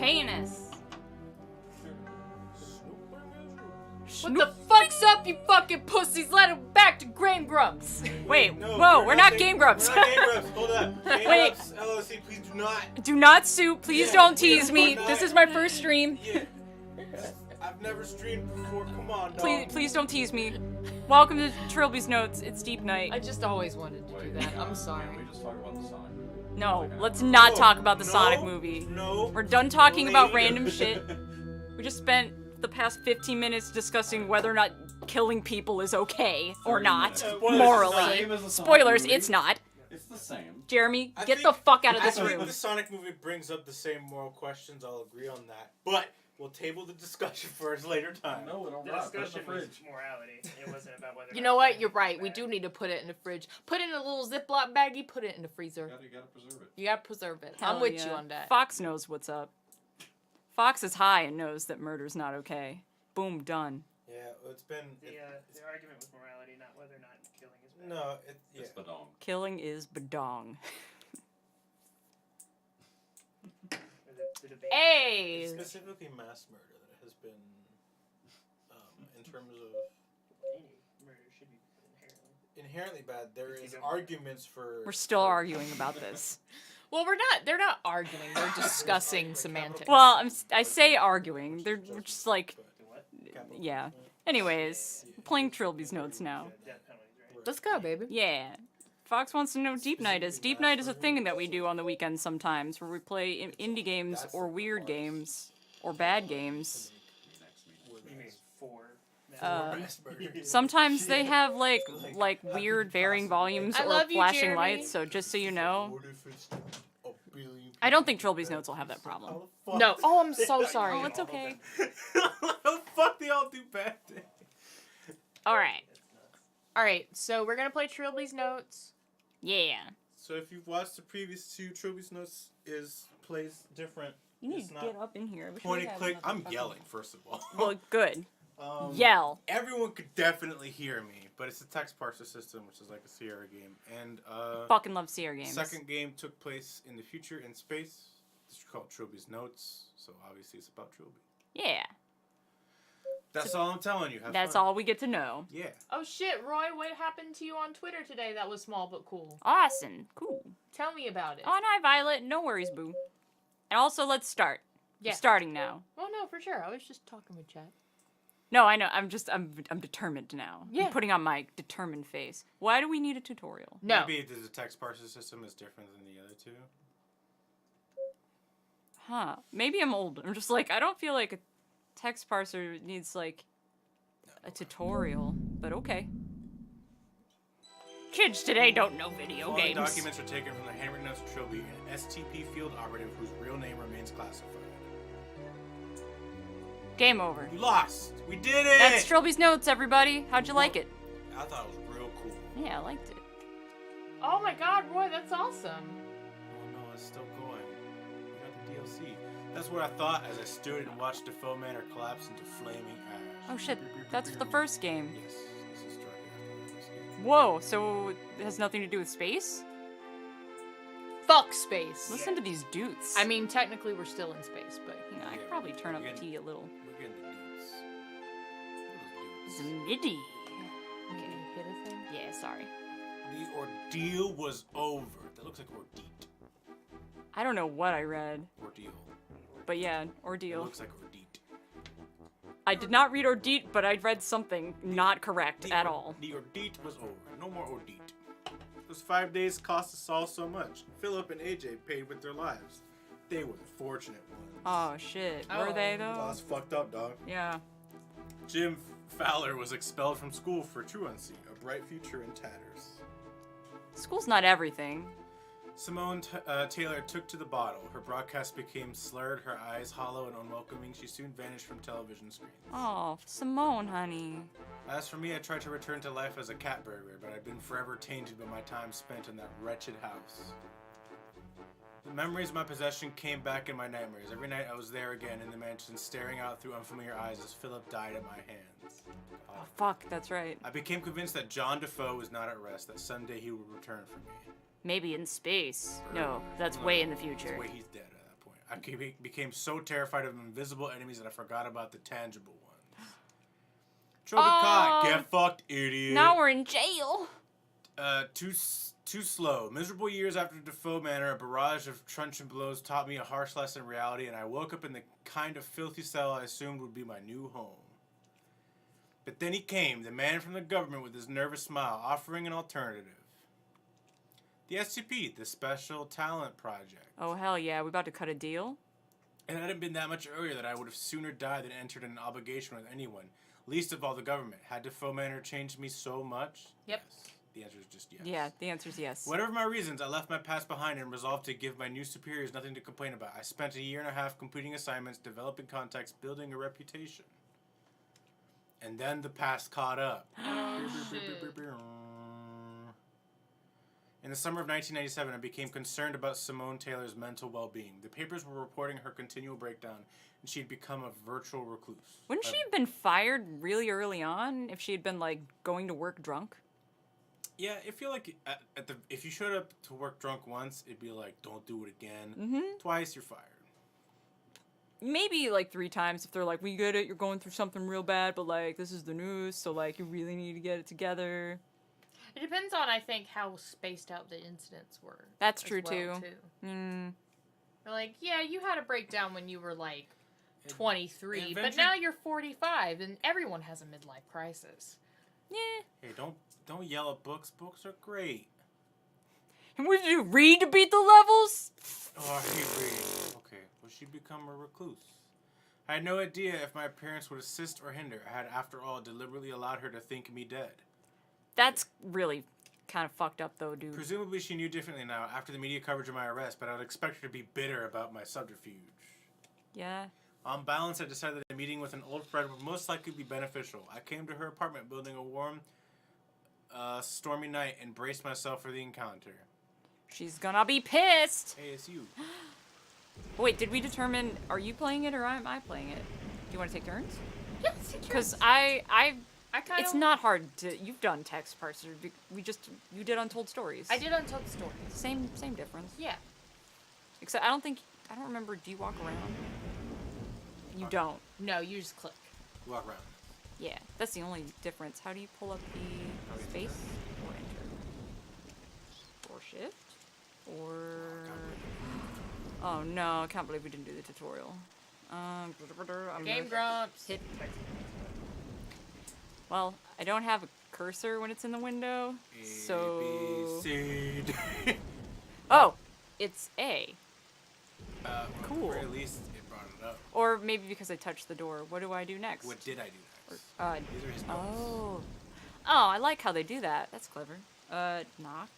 Penis. What the fuck's up, you fucking pussies? Let him back to Game Grumps. Wait, No, whoa, we're not Game Grumps. We're not Game Grumps. Hold up. Game Wait. Grumps LLC, please do not. Do not sue. Please Yeah, don't tease we're me. not- This is my first stream. Yeah. I've never streamed before. Come on, dog. Please don't tease me. Welcome to Trilby's Notes. It's Deep Night. I just always wanted to do that. I'm sorry. Can we just talk about the Sonic? No, let's not No, talk about the no, Sonic movie. No. We're done talking about later. random shit. We just spent the past 15 minutes discussing whether or not killing people is okay or 30 not, minutes. Spoilers, morally. Same as the Sonic Spoilers, movie. it's not. It's the same. Jeremy, I get think- the fuck out of I this think room. the Sonic movie brings up the same moral questions. I'll agree on that. But we'll table the discussion for a later time. No, it'll The not. Put it in discussion the was fridge. morality. It wasn't about whether. or You not know what? killing You're was right. We bad. do need to put it in the fridge. Put it in a little Ziploc baggie. Put it in the freezer. You gotta preserve it. You gotta preserve it. Hell I'm with yeah. you on that. Fox knows what's up. Fox is high and knows that murder's not okay. Boom, done. Yeah, it's been. The argument was morality, not whether or not killing is bad. No, yeah. It's the dong. Killing is badong. Or the debate. Hey! It's specifically mass murder that has been, in terms of Any murder should be inherently inherently. bad. There If you is don't- arguments for. We're still arguing about this. Well, they're not arguing. They're discussing semantics. Well, I say arguing. They're just like, The what? yeah. Anyways, playing Trilby's Notes now. Death penalties, right? Let's go, baby. Yeah. Fox wants to know what Deep Night is. Deep Night is a thing that we do on the weekends sometimes, where we play indie games or weird games or bad games. You mean four? mass murder. Sometimes they have like weird varying volumes I or love you, flashing Jeremy. lights. So just so you know, What if it's a billion I don't think Trilby's Notes will have that problem. How the fuck- No. Oh, I'm so sorry. Oh, it's okay. How the fuck they all do bad things? All right. All right. So we're gonna play Trilby's Notes. Yeah. So if you've watched the previous two, Trilby's Notes plays different. You need It's to not get up in here. I wish we Point and had click. another I'm fucking- yelling, first of all. Well, good. Um, Yell. Everyone could definitely hear me, but it's a text parser system, which is like a Sierra game. And Fucking love Sierra games. second game took place in the future in space. It's called Trilby's Notes, so obviously it's about Trilby. Yeah. That's all I'm telling you. Have That's fun. all we get to know. Yeah. Oh shit, Roy! What happened to you on Twitter today? That was small but cool. Awesome. Cool. Tell me about it. Oh, and hi, Violet. No worries, boo. And also, let's start. Yeah. We're starting now. Oh no, for sure. I was just talking with chat. No, I know. I'm determined now. Yeah. I'm putting on my determined face. Why do we need a tutorial? No. Maybe the text parser system is different than the other two. Huh. Maybe I'm old. I'm just like, I don't feel like a text parser needs, like, a tutorial. But okay. Kids today don't know video All games. the documents are taken from the handwritten notes of Trilby, an STP field operative whose real name remains classified. Game over. We lost. We did it. That's Trilby's Notes, everybody. How'd you like it? I thought it was real cool. Yeah, I liked it. Oh my God, Roy, that's awesome. Oh no, it's still going. We got the DLC. That's what I thought as I stood and watched Defoe Manor collapse into flaming ash. Oh shit, that's the first game. Yes, this is directly after the first game. Whoa, so it has nothing to do with space? Fuck space. Listen to these dudes. I mean, technically we're still in space, but Yeah, I could probably turn up the We're T a little. We're getting the dudes. Those dudes. Zmiddy. okay, hit a thing. Yeah, sorry. The ordeal was over. That looks like ordeet. I don't know what I read, Ordeal. but yeah, It ordeal. looks like ordeet. I did not read ordeet, but I read something not correct at all. The ordeet was over. No more ordeet. Those 5 days cost us all so much. Philip and AJ paid with their lives. They were the fortunate ones. Oh shit, were they Oh, though? that's fucked up, dog. Yeah. Jim Fowler was expelled from school for truancy, a bright future in tatters. School's not everything. Simone Taylor took to the bottle. Her broadcast became slurred, her eyes hollow and unwelcoming. She soon vanished from television screens. Oh, Simone, honey. As for me, I tried to return to life as a cat burglar, but I'd been forever tainted by my time spent in that wretched house. The memories of my possession came back in my nightmares. Every night I was there again in the mansion, staring out through unfamiliar eyes as Philip died at my hands. Oh, fuck, that's right. I became convinced that John Defoe was not at rest, that someday he would return for me. Maybe in space. No, that's way in the future. That's way he's dead at that point. I became so terrified of invisible enemies that I forgot about the tangible ones. Trilby caught. Get fucked, idiot. Now we're in jail. Too slow. Miserable years after Defoe Manor, a barrage of truncheon blows taught me a harsh lesson in reality, and I woke up in the kind of filthy cell I assumed would be my new home. But then he came, the man from the government with his nervous smile, offering an alternative. The SCP, the Special Talent Project. Oh, hell yeah. We about to cut a deal? It hadn't been that much earlier that I would have sooner died than entered an obligation with anyone, least of all the government. Had Defoe Manor changed me so much? Yep. Yes. The answer is just yes. Yeah, the answer is yes. Whatever my reasons, I left my past behind and resolved to give my new superiors nothing to complain about. I spent a year and a half completing assignments, developing contacts, building a reputation. And then the past caught up. In the summer of 1997, I became concerned about Simone Taylor's mental well-being. The papers were reporting her continual breakdown, and she'd become a virtual recluse. Wouldn't she have been fired really early on if she had been, like, going to work drunk? Yeah, I feel like if you showed up to work drunk once, it'd be like, don't do it again. Mm-hmm. Twice, you're fired. Maybe, like, 3 times if they're like, we get it, you're going through something real bad, but, like, this is the news, so, like, you really need to get it together. It depends on, I think, how spaced out the incidents were. That's as true, well, too. Mm. They're like, yeah, you had a breakdown when you were, like, 23, but eventually- now you're 45, and everyone has a midlife crisis. Yeah. Hey, don't yell at books. Books are great. And would you read to beat the levels? Oh, I hate reading. Okay, will she become a recluse? I had no idea if my appearance would assist or hinder. I had, after all, deliberately allowed her to think me dead. That's really kind of fucked up, though, dude. Presumably she knew differently now after the media coverage of my arrest, but I would expect her to be bitter about my subterfuge. Yeah. On balance, I decided that a meeting with an old friend would most likely be beneficial. I came to her apartment building a warm, stormy night and braced myself for the encounter. She's gonna be pissed! Hey, it's you. Wait, did we determine, are you playing it or am I playing it? Do you want to take turns? Yes, Because I kind it's of... not hard to, you've done text parser, you did Untold Stories. I did Untold Stories. Same difference. Yeah. Except I don't remember, do you walk around? You don't. No, you just click. Walk around. Yeah, that's the only difference. How do you pull up the space or enter? Or shift? Or... Oh no, I can't believe we didn't do the tutorial. I'm Game gonna Grumps. hit. Well, I don't have a cursor when it's in the window, so... A, B, C, D. Oh! It's A. Well, Cool. At the very least, it brought it up. Or maybe because I touched the door. What do I do next? What did I do next? These are his notes. Oh. Oh, I like how they do that. That's clever. Knock.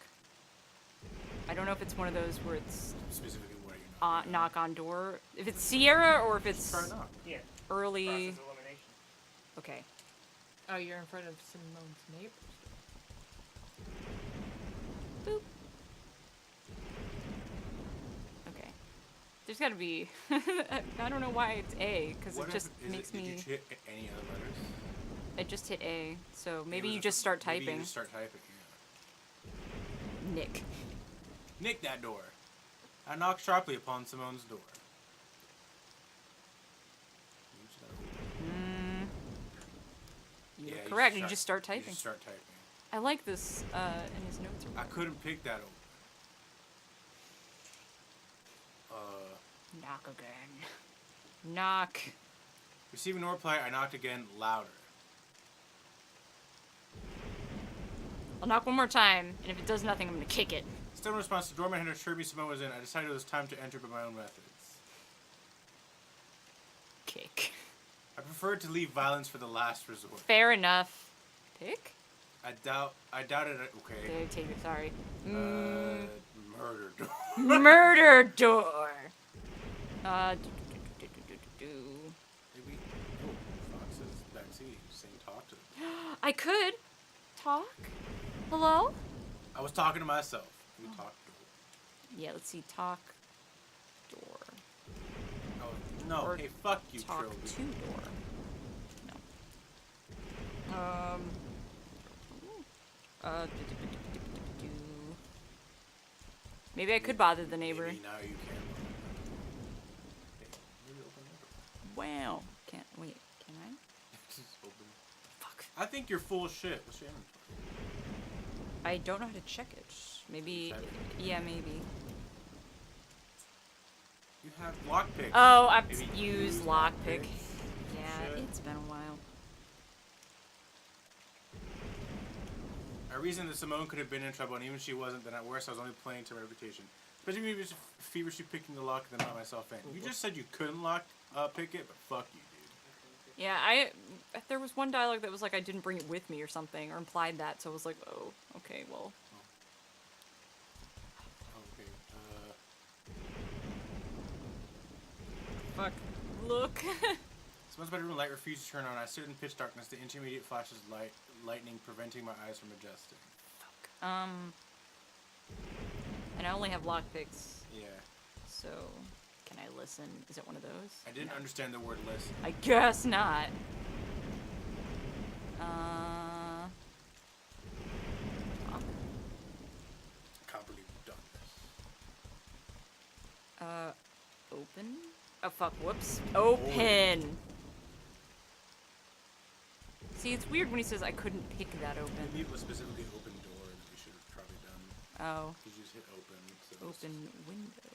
I don't know if it's one of those where it's Specifically, what are you knock on door. If it's Sierra or if it's Try knock. Yeah. early. Process elimination. Okay. Oh, you're in front of Simone's neighbors. Boop. Okay. There's gotta be. I don't know why it's A, because it just makes me. Did you hit any other letters? It just hit A, so maybe It was you a- just start maybe typing. You just start typing, yeah. Nick. Nick that door. I knocked sharply upon Simone's door. You're Yeah, correct. You just start You typing. just start typing. I like this in his notes. Or I whatever. couldn't pick that open. Knock again. Knock. Receiving no reply, I knocked again, louder. I'll knock one more time, and if it does nothing, I'm gonna kick it. Still in response to doorman had assured me Simone was in, I decided it was time to enter by my own methods. Kick. I preferred to leave violence for the last resort. Fair enough. Pick? I doubted it. Okay. Did I take it? Sorry. Murder door. Murder door. Maybe. Oh, Fox's backseat. Saying talk to them. I could talk. Hello? I was talking to myself. We talked to Yeah, let's see. Talk door. Oh, no. Or Hey, fuck you, Talk Trilby. to door. No. Maybe I could bother the neighbor. Maybe now you can. I think you're full of shit. What's your inventory? I don't know how to check it. Maybe. Type it. Yeah, maybe. You have lockpicks. Oh, I've Maybe used use lockpick. lockpicks. Yeah, Shit. it's been a while. A reason that Simone could have been in trouble, and even if she wasn't, then at worst I was only playing to my reputation. Especially if she was feverishly picking the lock and then let myself in. You just said you couldn't pick it, but fuck you, dude. Yeah, there was one dialogue that was like I didn't bring it with me or something, or implied that, so I was like, oh, okay, well. Okay, Fuck. Look. Someone's bedroom light refused to turn on. I stood in pitch darkness, the intermediate flashes of lightning preventing my eyes from adjusting. And I only have lockpicks, Yeah. so can I listen? Is it one of those? I didn't understand the word listen. I guess not. Talk. Can't believe you've done this. Open? Oh, fuck, whoops. Open! See, it's weird when he says I couldn't pick that open. Maybe it was specifically open door that we should have probably done. Oh. Because you just hit open. So Open window.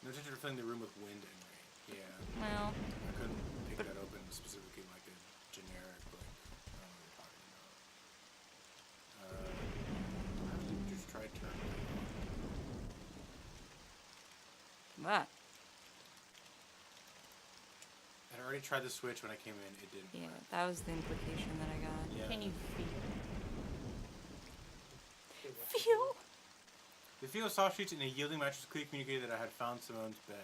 No intention of filling the room with wind and rain. Yeah. Well, I couldn't pick that open specifically like a generic, like, I don't know what you're talking about. How did you just try turning that on? what? I'd already tried the switch when I came in, it didn't Yeah, work. that was the implication that I got. Yeah. Can you feel? Feel? The feel of soft sheets and a yielding mattress clearly communicated that I had found Simone's bed.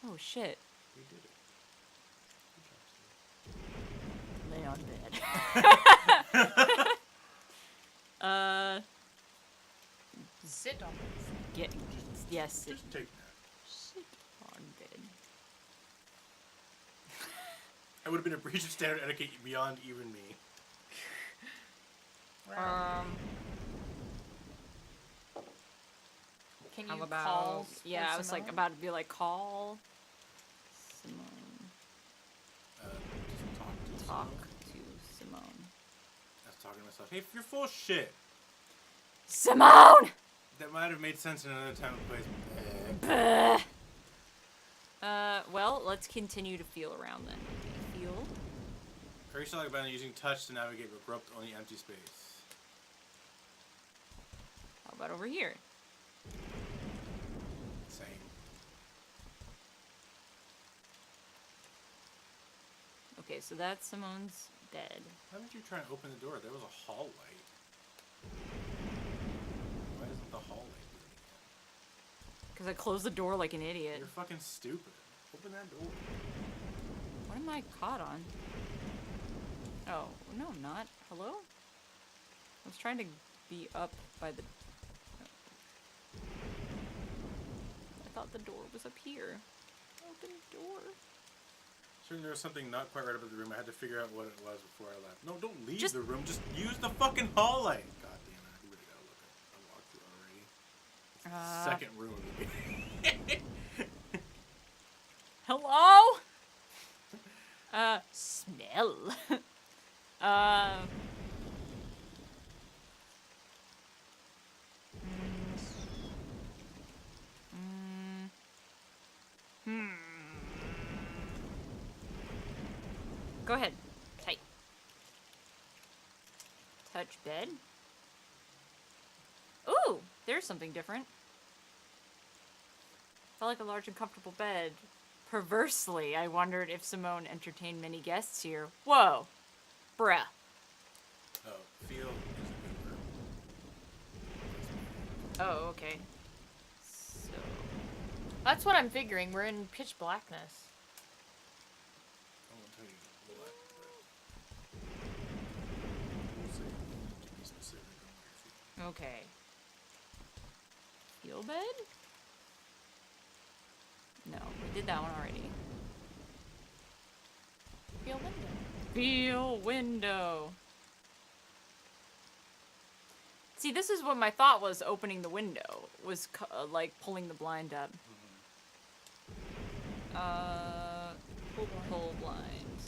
Oh, shit. We did it. Good job, Lay on bed. Sit on it. Get. Yes, sit, Just take that. sit on bed. That would have been a breach of standard etiquette beyond even me. Can How you about? call? Yeah, I was like Simone? about to be like, call Simone. Just Talk Simone. to Simone. I was talking to myself. Hey, you're full of shit. Simone! That might have made sense in another time and place. Well, let's continue to feel around then. Feel? Are you still like about using touch to navigate but groped only empty space? How about over here? Same. Okay, so that's Simone's bed. Why did you try and open the door? There was a hall light. Why isn't the hall light doing it? Because I closed the door like an idiot. You're fucking stupid. Open that door. What am I caught on? Oh, no, I'm not. Hello? I was trying to be up by the... I thought the door was up here. Open door. Certain there was something not quite right about the room. I had to figure out what it was before I left. No, don't leave Just- the room. Just use the fucking hall light. God damn it. I really gotta look at a walkthrough already. Second room of the game. Hello? Smell. Go ahead. Tight. Touch bed. Ooh, there's something different. Felt like a large and comfortable bed. Perversely, I wondered if Simone entertained many guests here. Whoa. Bruh. Oh, feel is a good word. Oh, okay. So... That's what I'm figuring. We're in pitch blackness. I won't tell you what, but we'll say to be specific on what you're feeling. Okay. Feel bed? No, we did that one already. Feel window. Feel window. See, this is what my thought was opening the window. Was like pulling the blind up. Pull blind.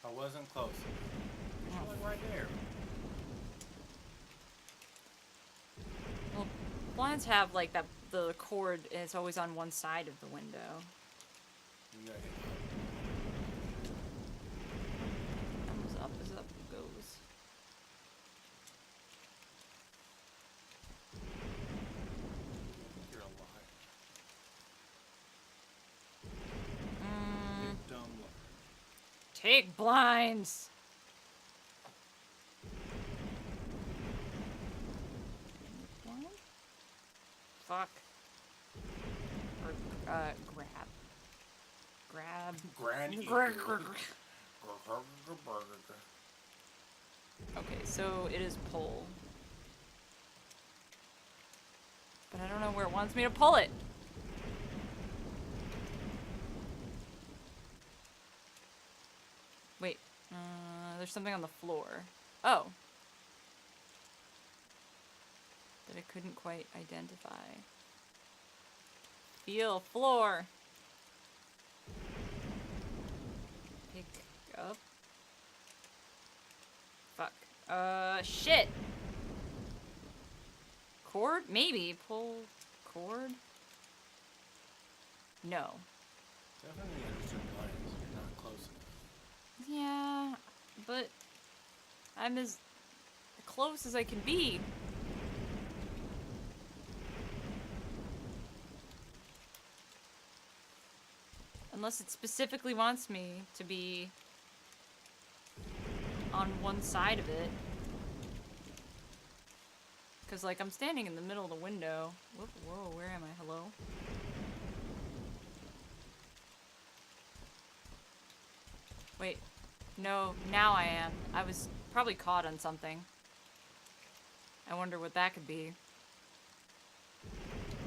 How wasn't close. You're like right there. Well, blinds have like that. The cord is always on one side of the window. Yeah. Thumbs up as up goes. You're a liar. Mm, Big dumb liar. take blinds. Blind? Fuck. Or grab. Grab. Granny. Okay, so it is pull. But I don't know where it wants me to pull it. Wait, there's something on the floor. Oh. That I couldn't quite identify. Feel floor. Pick up. Fuck. Shit. Cord? Maybe. Pull cord? No. Definitely understood blinds. You're not close enough. Yeah, but I'm as close as I can be. Unless it specifically wants me to be on one side of it. Because, like, I'm standing in the middle of the window. Whoa, where am I? Hello? Wait. No, now I am. I was probably caught on something. I wonder what that could be.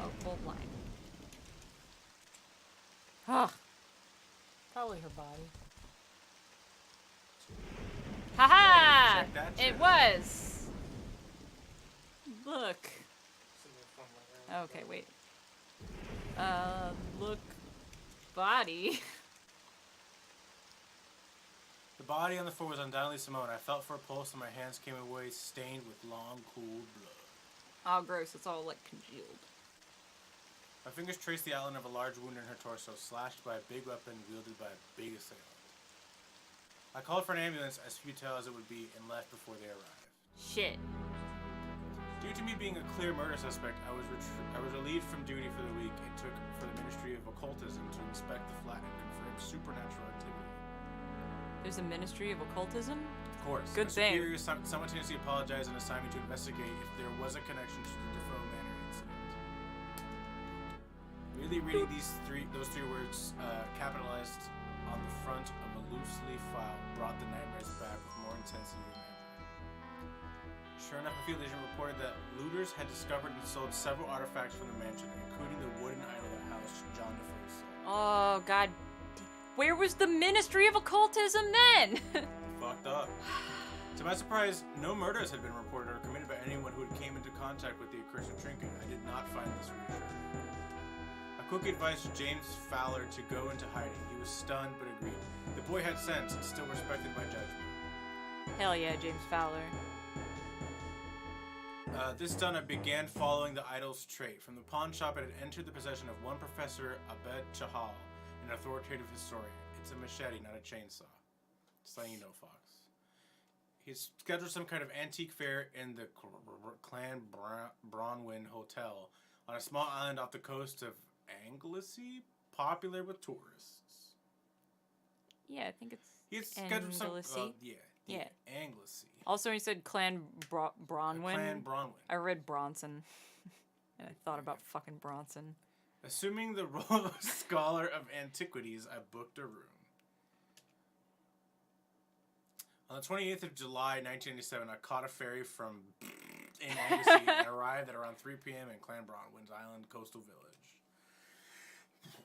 Oh, full blind. Ugh. Probably her body. Haha! Check that It shit. was! Look. Something fun like that. Okay, wait. Look. Body. The body on the floor was undoubtedly Simone. I felt for a pulse and my hands came away stained with long, cool blood. Oh, gross. It's all, like, congealed. My fingers traced the outline of a large wound in her torso, slashed by a big weapon wielded by a big assailant. I called for an ambulance, as futile as it would be, and left before they arrived. Shit. Due to me being a clear murder suspect, I was relieved from duty for the week and took for the Ministry of Occultism to inspect the flat and confirm supernatural activity. There's a Ministry of Occultism? Of course. Good my thing. superior simultaneously apologized and assigned me to investigate if there was a connection to the Defoe Manor incident. Merely reading those three words capitalized on the front of a loose leaf file brought the nightmares back with more intensity than ever. Sure enough, a field agent reported that looters had discovered and sold several artifacts from the mansion, including the wooden idol that housed John Defoe's soul. Oh, God. Where was the Ministry of Occultism then? Fucked up. To my surprise, no murders had been reported or committed by anyone who had came into contact with the accursed trinket. I did not find this reassuring. I quickly advised James Fowler to go into hiding. He was stunned but agreed. The boy had sense and still respected my judgment. Hell yeah, James Fowler. This done, I began following the idol's trait. From the pawn shop, it had entered the possession of one Professor Abed Chahal, an authoritative historian. It's a machete, not a chainsaw. Just letting you know, Fox. He's scheduled some kind of antique fair in the Clan Bronwyn Hotel on a small island off the coast of Anglesey, popular with tourists. Yeah, I think it's He's scheduled some... Anglesey. Yeah. Yeah. Anglesey. Also, he said Clan Bronwyn. Clan Bronwyn. I read Bronson. And I thought about fucking Bronson. Assuming the role of a scholar of antiquities, I booked a room. On the 28th of July, 1987, I caught a ferry from in Anglesey and arrived at around 3 p.m. in Clan Bronwyn's island coastal village.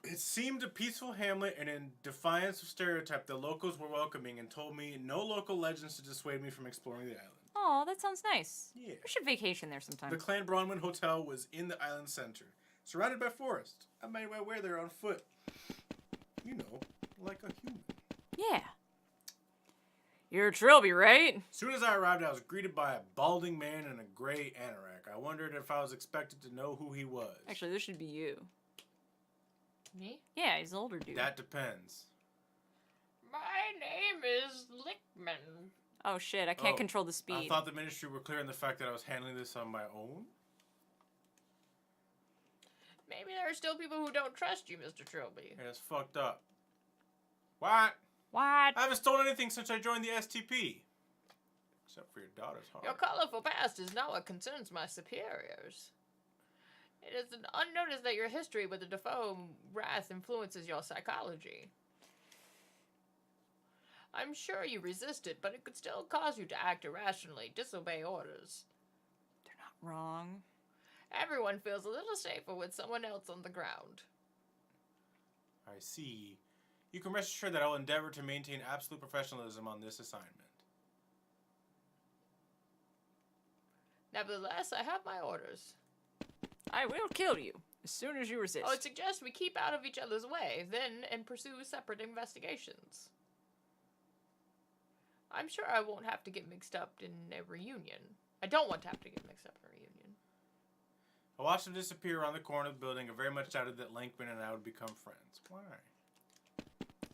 It seemed a peaceful hamlet, and in defiance of stereotype, the locals were welcoming and told me no local legends to dissuade me from exploring the island. Oh, that sounds nice. Yeah. We should vacation there sometime. The Clan Bronwyn Hotel was in the island center, surrounded by forest. I made my way there on foot. You know, like a human. Yeah. You're Trilby, right? As soon as I arrived, I was greeted by a balding man in a gray anorak. I wondered if I was expected to know who he was. Actually, this should be you. Me? Yeah, he's an older dude. That depends. My name is Lickman. Oh shit, I can't Oh, control the I speed. thought the ministry were clear on the fact that I was handling this on my own. Maybe there are still people who don't trust you, Mr. Trilby. Yeah, that's fucked up. What? What? I haven't stolen anything since I joined the STP. Except for your daughter's heart. Your colorful past is not what concerns my superiors. It is unnoticed that your history with the Defoe wrath influences your psychology. I'm sure you resist it, but it could still cause you to act irrationally, disobey orders. They're not wrong. Everyone feels a little safer with someone else on the ground. I see. You can rest assured that I will endeavor to maintain absolute professionalism on this assignment. Nevertheless, I have my orders. I will kill you as soon as you resist. I would suggest we keep out of each other's way, then and pursue separate investigations. I'm sure I won't have to get mixed up in a reunion. I don't want to have to get mixed up in a reunion. I watched him disappear around the corner of the building and very much doubted that Lankman and I would become friends. Why?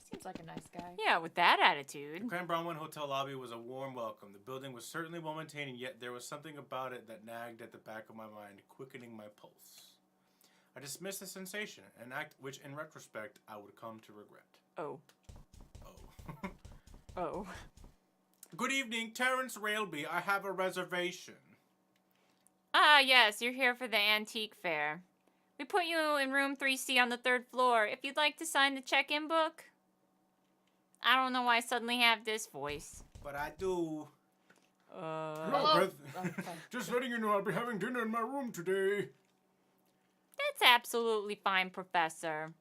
Seems like a nice guy. Yeah, with that attitude. The Grand Bronwyn Hotel lobby was a warm welcome. The building was certainly well maintained, and yet there was something about it that nagged at the back of my mind, quickening my pulse. I dismissed the sensation, an act which, in retrospect, I would come to regret. Oh. Oh. Oh. Good evening, Terrence Railby. I have a reservation. Ah, yes, you're here for the antique fair. We put you in room 3C on the 3rd floor. If you'd like to sign the check-in book. I don't know why I suddenly have this voice. But I do. Hello. Beth. Just letting you know I'll be having dinner in my room today. That's absolutely fine, Professor.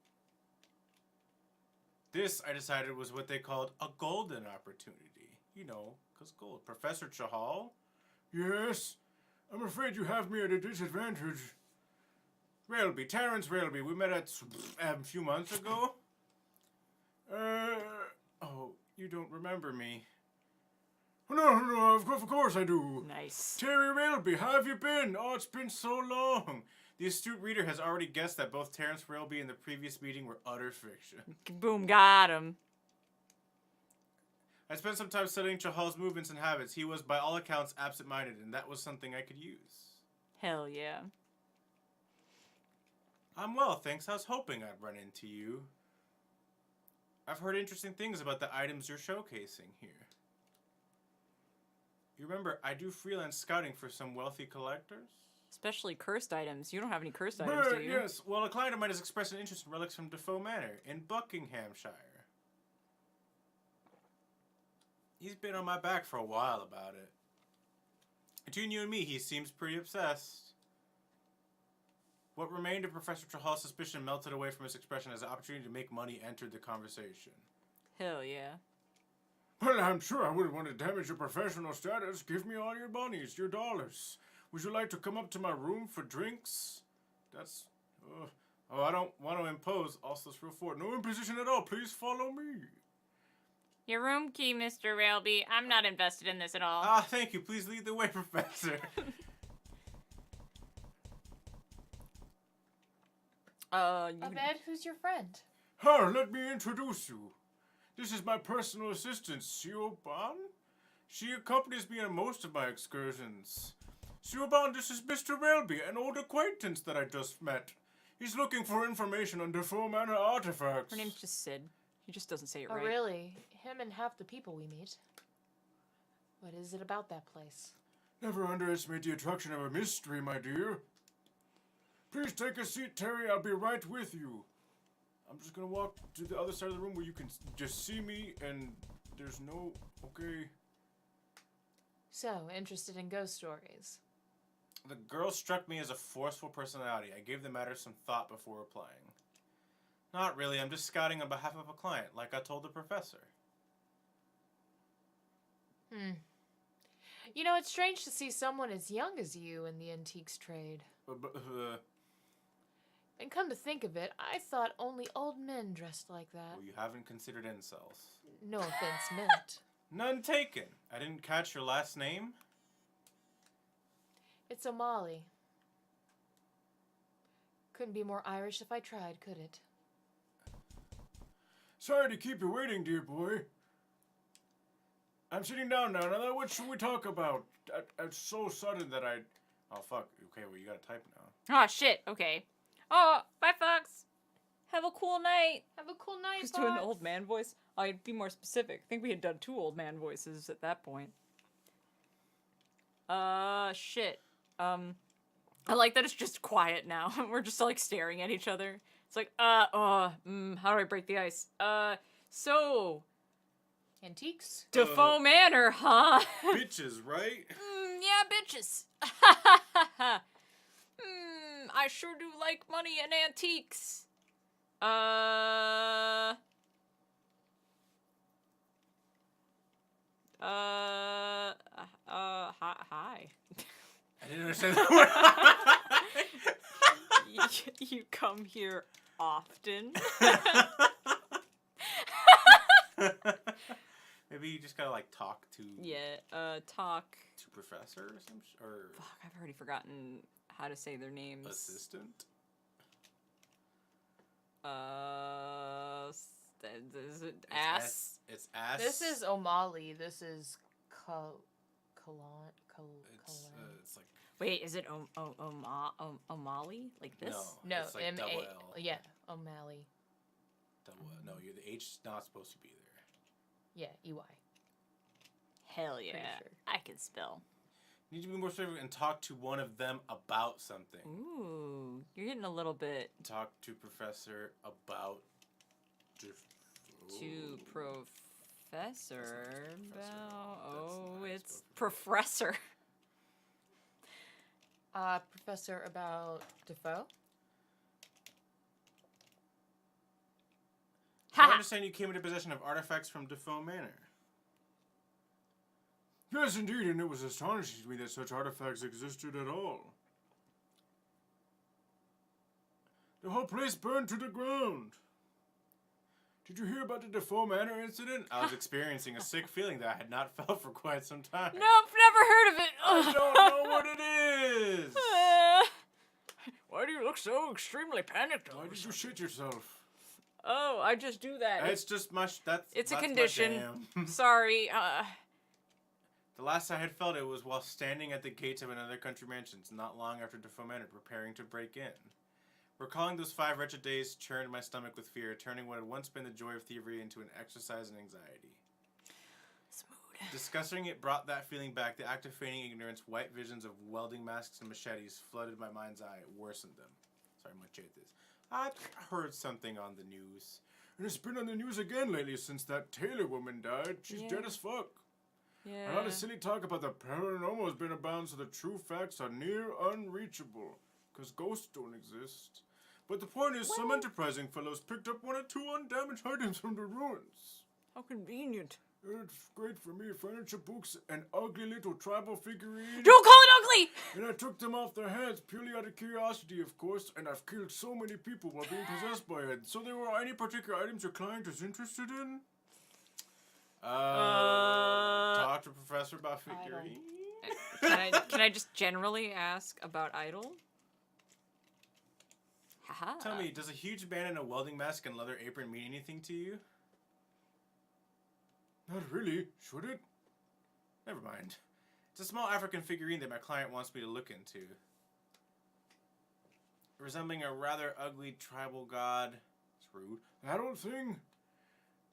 This, I decided, was what they called a golden opportunity. You know, 'cause gold. Professor Chahal? Yes? I'm afraid you have me at a disadvantage. Railby, Terrence Railby. We met a few months ago. Oh, you don't remember me. No, of course I do. Nice. Terry Railby, how have you been? Oh, it's been so long. The astute reader has already guessed that both Terrence Railby and the previous meeting were utter fiction. Boom, got him. I spent some time studying Chahal's movements and habits. He was, by all accounts, absent-minded, and that was something I could use. Hell yeah. I'm well, thanks. I was hoping I'd run into you. I've heard interesting things about the items you're showcasing here. You remember, I do freelance scouting for some wealthy collectors? Especially cursed items. You don't have any cursed items, do you? Yes. Well, a client of mine has expressed an interest in relics from Defoe Manor in Buckinghamshire. He's been on my back for a while about it. Between you and me, he seems pretty obsessed. What remained of Professor Chahal's suspicion melted away from his expression as the opportunity to make money entered the conversation. Hell yeah. Well, I'm sure I wouldn't want to damage your professional status. Give me all your monies, your dollars. Would you like to come up to my room for drinks? That's... oh, I don't want to impose. Also, it's real for no imposition at all. Please follow me. Your room key, Mr. Railby. I'm not invested in this at all. Ah, thank you. Please lead the way, Professor. Abed, who's your friend? Let me introduce you. This is my personal assistant, Sioban. She accompanies me on most of my excursions. Sioban, this is Mr. Railby, an old acquaintance that I just met. He's looking for information on Defoe Manor artifacts. Her name's just Sid. He just doesn't say it Oh, right. really? Him and half the people we meet. What is it about that place? Never underestimate the attraction of a mystery, my dear. Please take a seat, Terry. I'll be right with you. I'm just gonna walk to the other side of the room where you can just see me and there's no... Okay. So, interested in ghost stories. The girl struck me as a forceful personality. I gave the matter some thought before replying. Not really. I'm just scouting on behalf of a client, like I told the professor. You know, it's strange to see someone as young as you in the antiques trade. And come to think of it, I thought only old men dressed like that. Well, you haven't considered incels. No offense meant. None taken. I didn't catch your last name. It's O'Malley. Couldn't be more Irish if I tried, could it? Sorry to keep you waiting, dear boy. I'm sitting down now. Now, what should we talk about? It's so sudden that I... Oh, fuck. Okay, well, you gotta type now. Oh, shit. Okay. Oh, bye, Fox. Have a cool night. Have a cool night, Just doing the Fox. old man voice. I'd be more specific. I think we had done 2 old man voices at that point. Shit. I like that it's just quiet now. We're just like staring at each other. It's like, how do I break the ice? So, Antiques? Defoe Manor, huh? Bitches, right? Yeah, bitches. I sure do like money and antiques. Hi. I didn't understand that You come here often? word. Maybe you just gotta like talk to Talk. to professor or some or Fuck, I've already forgotten how to say their names. assistant. Is it ass? It's ass. This is O'Malley. This is It's like Wait, is it O'Malley? Like this? No, it's like M-A... double L. Yeah, O'Malley. Double L. No, the H is not supposed to be there. Yeah, EY. Hell yeah. sure. I can spell. You need to be more specific and talk to one of them about something. Ooh, you're getting a little bit Talk to professor about. too professor. Professor. Oh, That's it's not professor. Professor about Defoe? I understand you came into possession of artifacts from Defoe Manor. Yes, indeed, and it was astonishing to me that such artifacts existed at all. The whole place burned to the ground. Did you hear about the Defoe Manor incident? I was experiencing a sick feeling that I had not felt for quite some time. Nope, never heard of it. I don't know what it is. Why do you look so extremely panicked? Why did you shit yourself? Oh, I just do that. It's just my. It's a that's my condition. jam. Sorry. The last I had felt it was while standing at the gates of another country mansions, not long after Defoe Manor, preparing to break in. Recalling those 5 wretched days churned my stomach with fear, turning what had once been the joy of thievery into an exercise in anxiety. Smooth. Discussing it brought that feeling back. The act of feigning ignorance, white visions of welding masks and machetes flooded my mind's eye, worsened them. Sorry, machetes. I heard something on the news. And it's been on the news again lately since that Taylor woman died. She's dead as fuck. Yeah. A lot of silly talk about the paranormal has been abound, so the true facts are near unreachable. Because ghosts don't exist. But the point is, some enterprising fellows picked up 1 or 2 undamaged items from the ruins. How convenient. It's great for me. Furniture, books, an ugly little tribal figurine. Don't call it ugly! And I took them off their hands purely out of curiosity, of course. And I've killed so many people while being possessed by it. So there were any particular items your client is interested in? Talk to Professor about figurine. Can I just generally ask about Idol? Haha. Tell me, does a huge man in a welding mask and leather apron mean anything to you? Not really, should it? Never mind. It's a small African figurine that my client wants me to look into. Resembling a rather ugly tribal god. It's rude. That old thing?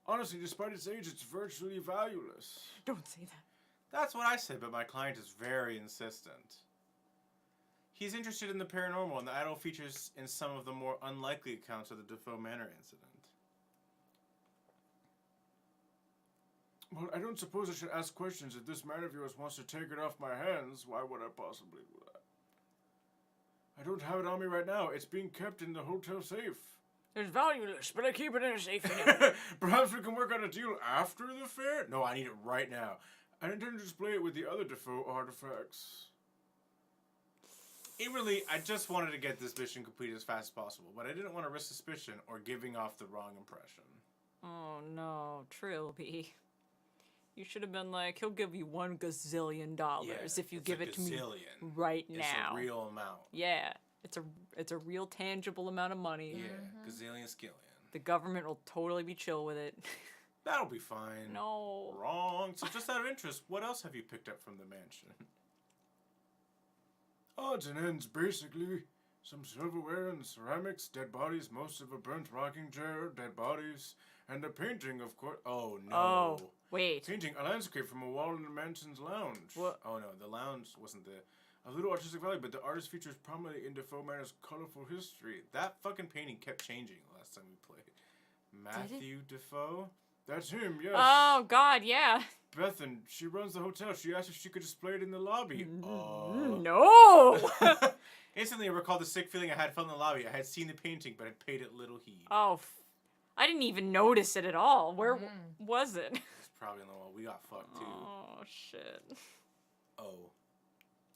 Honestly, despite its age, it's virtually valueless. Don't say that. That's what I said, but my client is very insistent. He's interested in the paranormal, and the idol features in some of the more unlikely accounts of the Defoe Manor incident. Well, I don't suppose I should ask questions. If this man of yours wants to take it off my hands, why would I possibly do that? I don't have it on me right now. It's being kept in the hotel safe. It's valueless, but I keep it in a safe anyway. Perhaps we can work out a deal after the fair? No, I need it right now. I intend to display it with the other Defoe artifacts. Inwardly, I just wanted to get this mission completed as fast as possible, but I didn't want to risk suspicion or giving off the wrong impression. Oh no, Trilby. You should have been like, he'll give you $1 gazillion if you it's give a it to me gazillion. right It's now. a real amount. Yeah, it's a real tangible amount of money. Yeah, gazillion skillion. The government will totally be chill with it. That'll be fine. No. Wrong. So just out of interest, what else have you picked up from the mansion? Odds and ends, basically. Some silverware and ceramics, dead bodies, most of a burnt rocking chair, dead bodies, and a painting, of course. Oh, no. Oh, wait. Painting a landscape from a wall in the mansion's lounge. What? Oh, no, the lounge wasn't a little artistic value, but the artist features prominently in Defoe Manor's colorful history. That fucking painting kept changing last time we played. Matthew Defoe? That's him, yes. Oh, God, yeah. Bethan, she runs the hotel. She asked if she could display it in the lobby. No! Instantly, I recalled the sick feeling I had felt in the lobby. I had seen the painting, but had paid it little heed. Oh, I didn't even notice it at all. Where was it? It's probably on the wall. We got fucked, too. Oh, shit. Oh.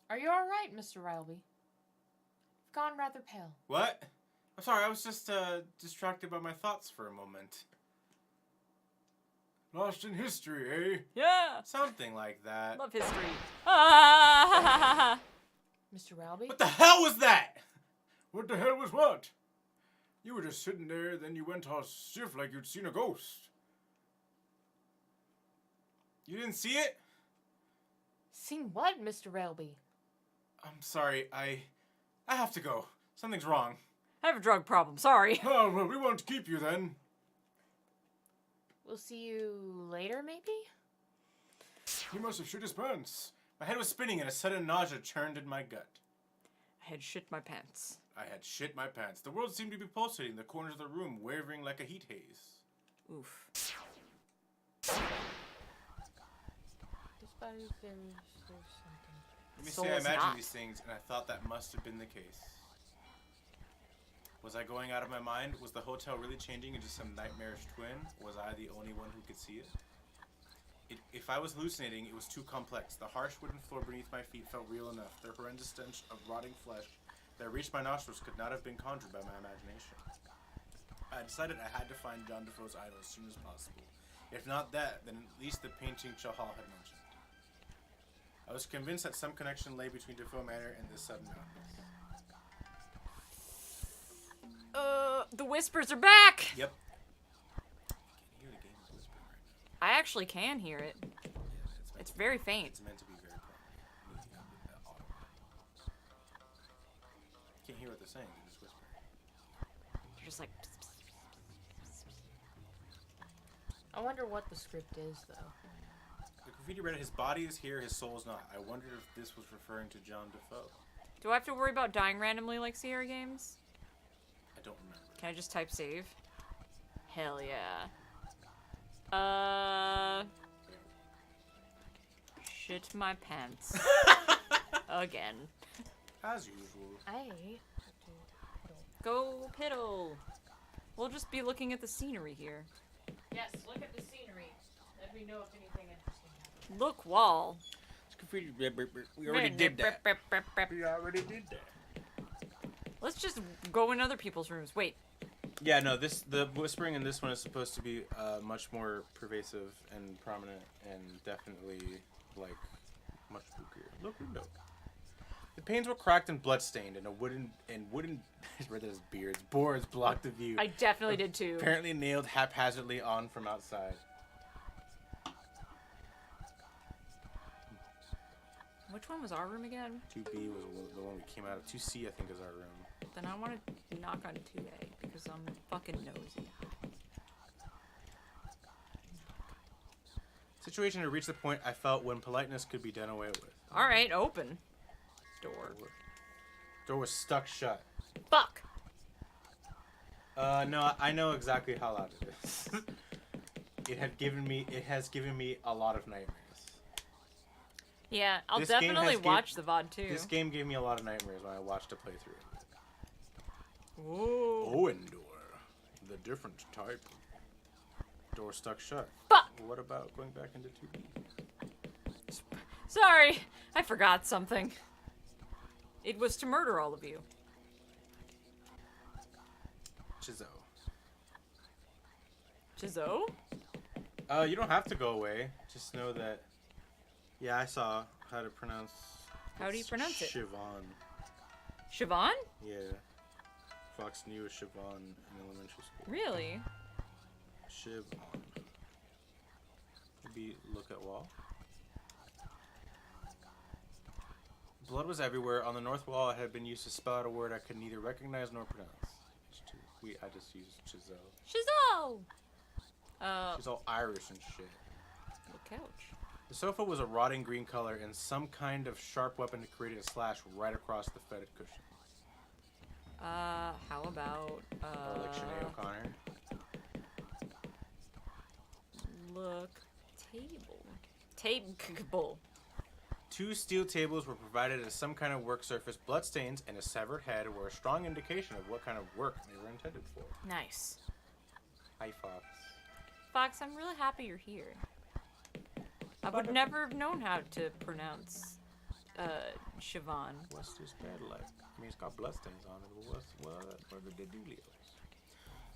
Are you alright, Mr. Trilby? You've gone rather pale. What? I'm sorry, I was just distracted by my thoughts for a moment. Lost in history, eh? Yeah. Something like that. Love history. Ah! Mr. Trilby? What the hell was that? What the hell was what? You were just sitting there, then you went all stiff like you'd seen a ghost. You didn't see it? Seen what, Mr. Trilby? I'm sorry, I have to go. Something's wrong. I have a drug problem. Sorry. Oh, well, we won't keep you then. We'll see you later, maybe? He must have shit his pants. My head was spinning and a sudden nausea churned in my gut. I had shit my pants. I had shit my pants. The world seemed to be pulsating, the corners of the room wavering like a heat haze. Oof. There's something. Let me So say I it's imagined not. these things, and I thought that must have been the case. Was I going out of my mind? Was the hotel really changing into some nightmarish twin? Was I the only one who could see it? If I was hallucinating, it was too complex. The harsh wooden floor beneath my feet felt real enough. The horrendous stench of rotting flesh that reached my nostrils could not have been conjured by my imagination. I decided I had to find John Defoe's idol as soon as possible. If not that, then at least the painting Chahal had mentioned. I was convinced that some connection lay between Defoe Manor and this sudden madness. The whispers are back! Yep. I can hear the game's whispering right now. I actually can hear it. Yeah, It's very faint. It's meant to be very prominent. Audible. Can't hear what they're saying. They're just whispering. You're just like... I wonder what the script is, though. The graffiti read, "His body is here, his soul is not." I wondered if this was referring to John Defoe. Do I have to worry about dying randomly like Sierra games? I don't remember. Can I just type save? Hell yeah. Shit my pants. Again. As usual. Go piddle. We'll just be looking at the scenery here. Yes, look at the scenery. Let me know if anything interesting happens. Look wall. We already did that. We already did that. Let's just go in other people's rooms. Wait. Yeah, no, the whispering in this one is supposed to be much more pervasive and prominent and definitely, like, much spookier. Look, window. The panes were cracked and bloodstained, and wooden read as beards, boards blocked the view. I definitely did too. Apparently nailed haphazardly on from outside. Which one was our room again? 2B was the one we came out of. 2C, I think, is our room. Then I want to knock on 2A because I'm fucking nosy. Situation had reached the point I felt when politeness could be done away with. Alright, open. Door. Door was stuck shut. Fuck! No, I know exactly how loud it is. It has given me a lot of nightmares. Yeah, I'll This game definitely has watch the VOD too. This game gave me a lot of nightmares when I watched a playthrough. Ooh. Owen door. The different type. Door stuck shut. Fuck! What about going back into 2B? Sorry, I forgot something. It was to murder all of you. Chizzo. Chizzo? You don't have to go away. Just know that. Yeah, I saw how to pronounce. How do you pronounce it? Siobhan. Siobhan? Yeah. Fox knew a Siobhan in elementary school. Really? Siobhan. Maybe look at wall. Blood was everywhere. On the north wall, it had been used to spell out a word I could neither recognize nor pronounce. I just used Chazelle. Shizzo! She's all Irish and shit. The couch. The sofa was a rotting green color, and some kind of sharp weapon had created a slash right across the fetid cushion. How about, Or like Sinead O'Connor. Look. Table. 2 steel tables were provided as some kind of work surface. Bloodstains and a severed head were a strong indication of what kind of work they were intended for. Nice. Hi, Fox. Fox, I'm really happy you're here. I would never have known how to pronounce, Siobhan. What's this bed like? I mean, it's got bloodstains on it, but what did they do, Leos?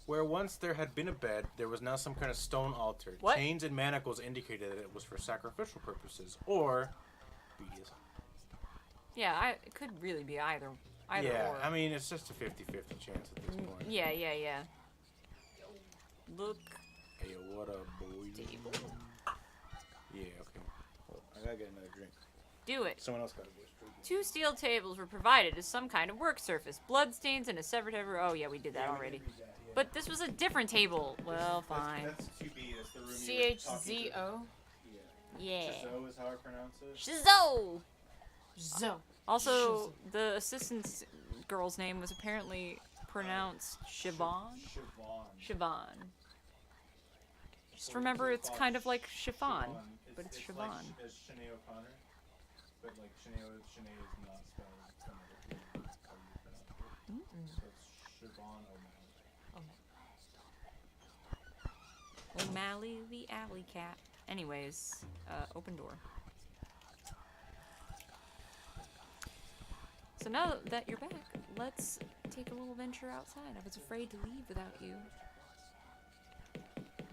Where once there had been a bed, there was now some kind of stone altar. What? Chains and manacles indicated that it was for sacrificial purposes, or BDSM. Yeah, it could really be either Yeah, or. I mean, it's just a 50-50 chance at this point. Yeah. Look. Hey, what up, boy? Table. Yeah, okay. Well, I gotta get another drink. Do it. Someone else gotta go straight. 2 steel tables were provided as some kind of work surface. Bloodstains and a severed head. Oh, yeah, we did that already. But this was a different table. Well, fine. That's 2B. That's the room you were talking to. CHZO. Yeah. Chazelle is how I pronounce it. Shizzo! Zo. Also, the assistant's girl's name was apparently pronounced Siobhan. Siobhan. Just remember, it's kind of like chiffon, but it's Siobhan. Like Sinead O'Connor, but like Sinead is not spelled phonetically how you pronounce it. So it's Siobhan O'Malley. O'Malley the alley cat. Anyways, open door. So now that you're back, let's take a little venture outside. I was afraid to leave without you.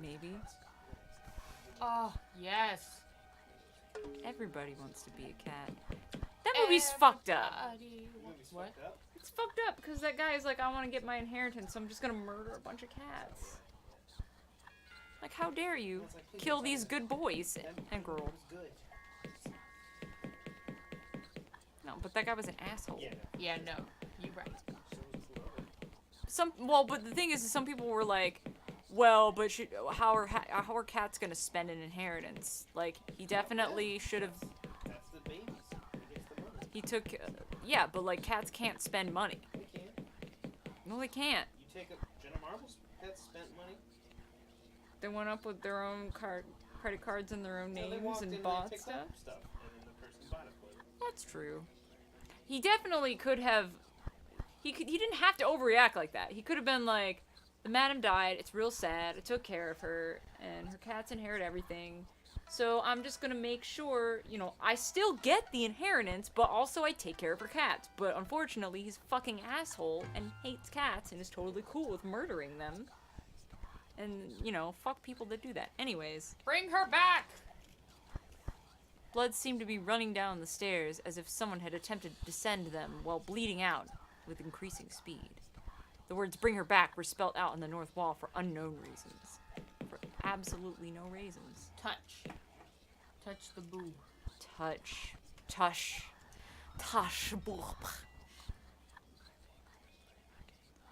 Maybe. Oh, yes. Everybody wants to be a cat. That movie's fucked up. What? It's fucked up because that guy is like, I want to get my inheritance, so I'm just gonna murder a bunch of cats. Like, how dare you kill these good boys and girls? No, but that guy was an asshole. Yeah, no. You're right. But the thing is some people were like, well, but how are cats gonna spend an inheritance? Like, he definitely should have. That's the babies. He gets the money. He took, yeah, but like cats can't spend money. They can. No, they can't. You take a Jenna Marbles pets spent money. They went up with their own credit cards and their own Yeah, they names walked in and bought they picked stuff. up stuff, and then the person bought it for them. That's true. He definitely could have. He didn't have to overreact like that. He could have been like, the madam died. It's real sad. I took care of her, and her cats inherit everything. So I'm just gonna make sure, I still get the inheritance, but also I take care of her cats. But unfortunately, he's a fucking asshole and hates cats and is totally cool with murdering them. And, fuck people that do that. Anyways, Bring her back! blood seemed to be running down the stairs as if someone had attempted to descend them while bleeding out with increasing speed. The words "bring her back" were spelt out on the north wall for unknown reasons. For absolutely no reasons. Touch. Touch the boob. Touch. Tush. Tush. Boob.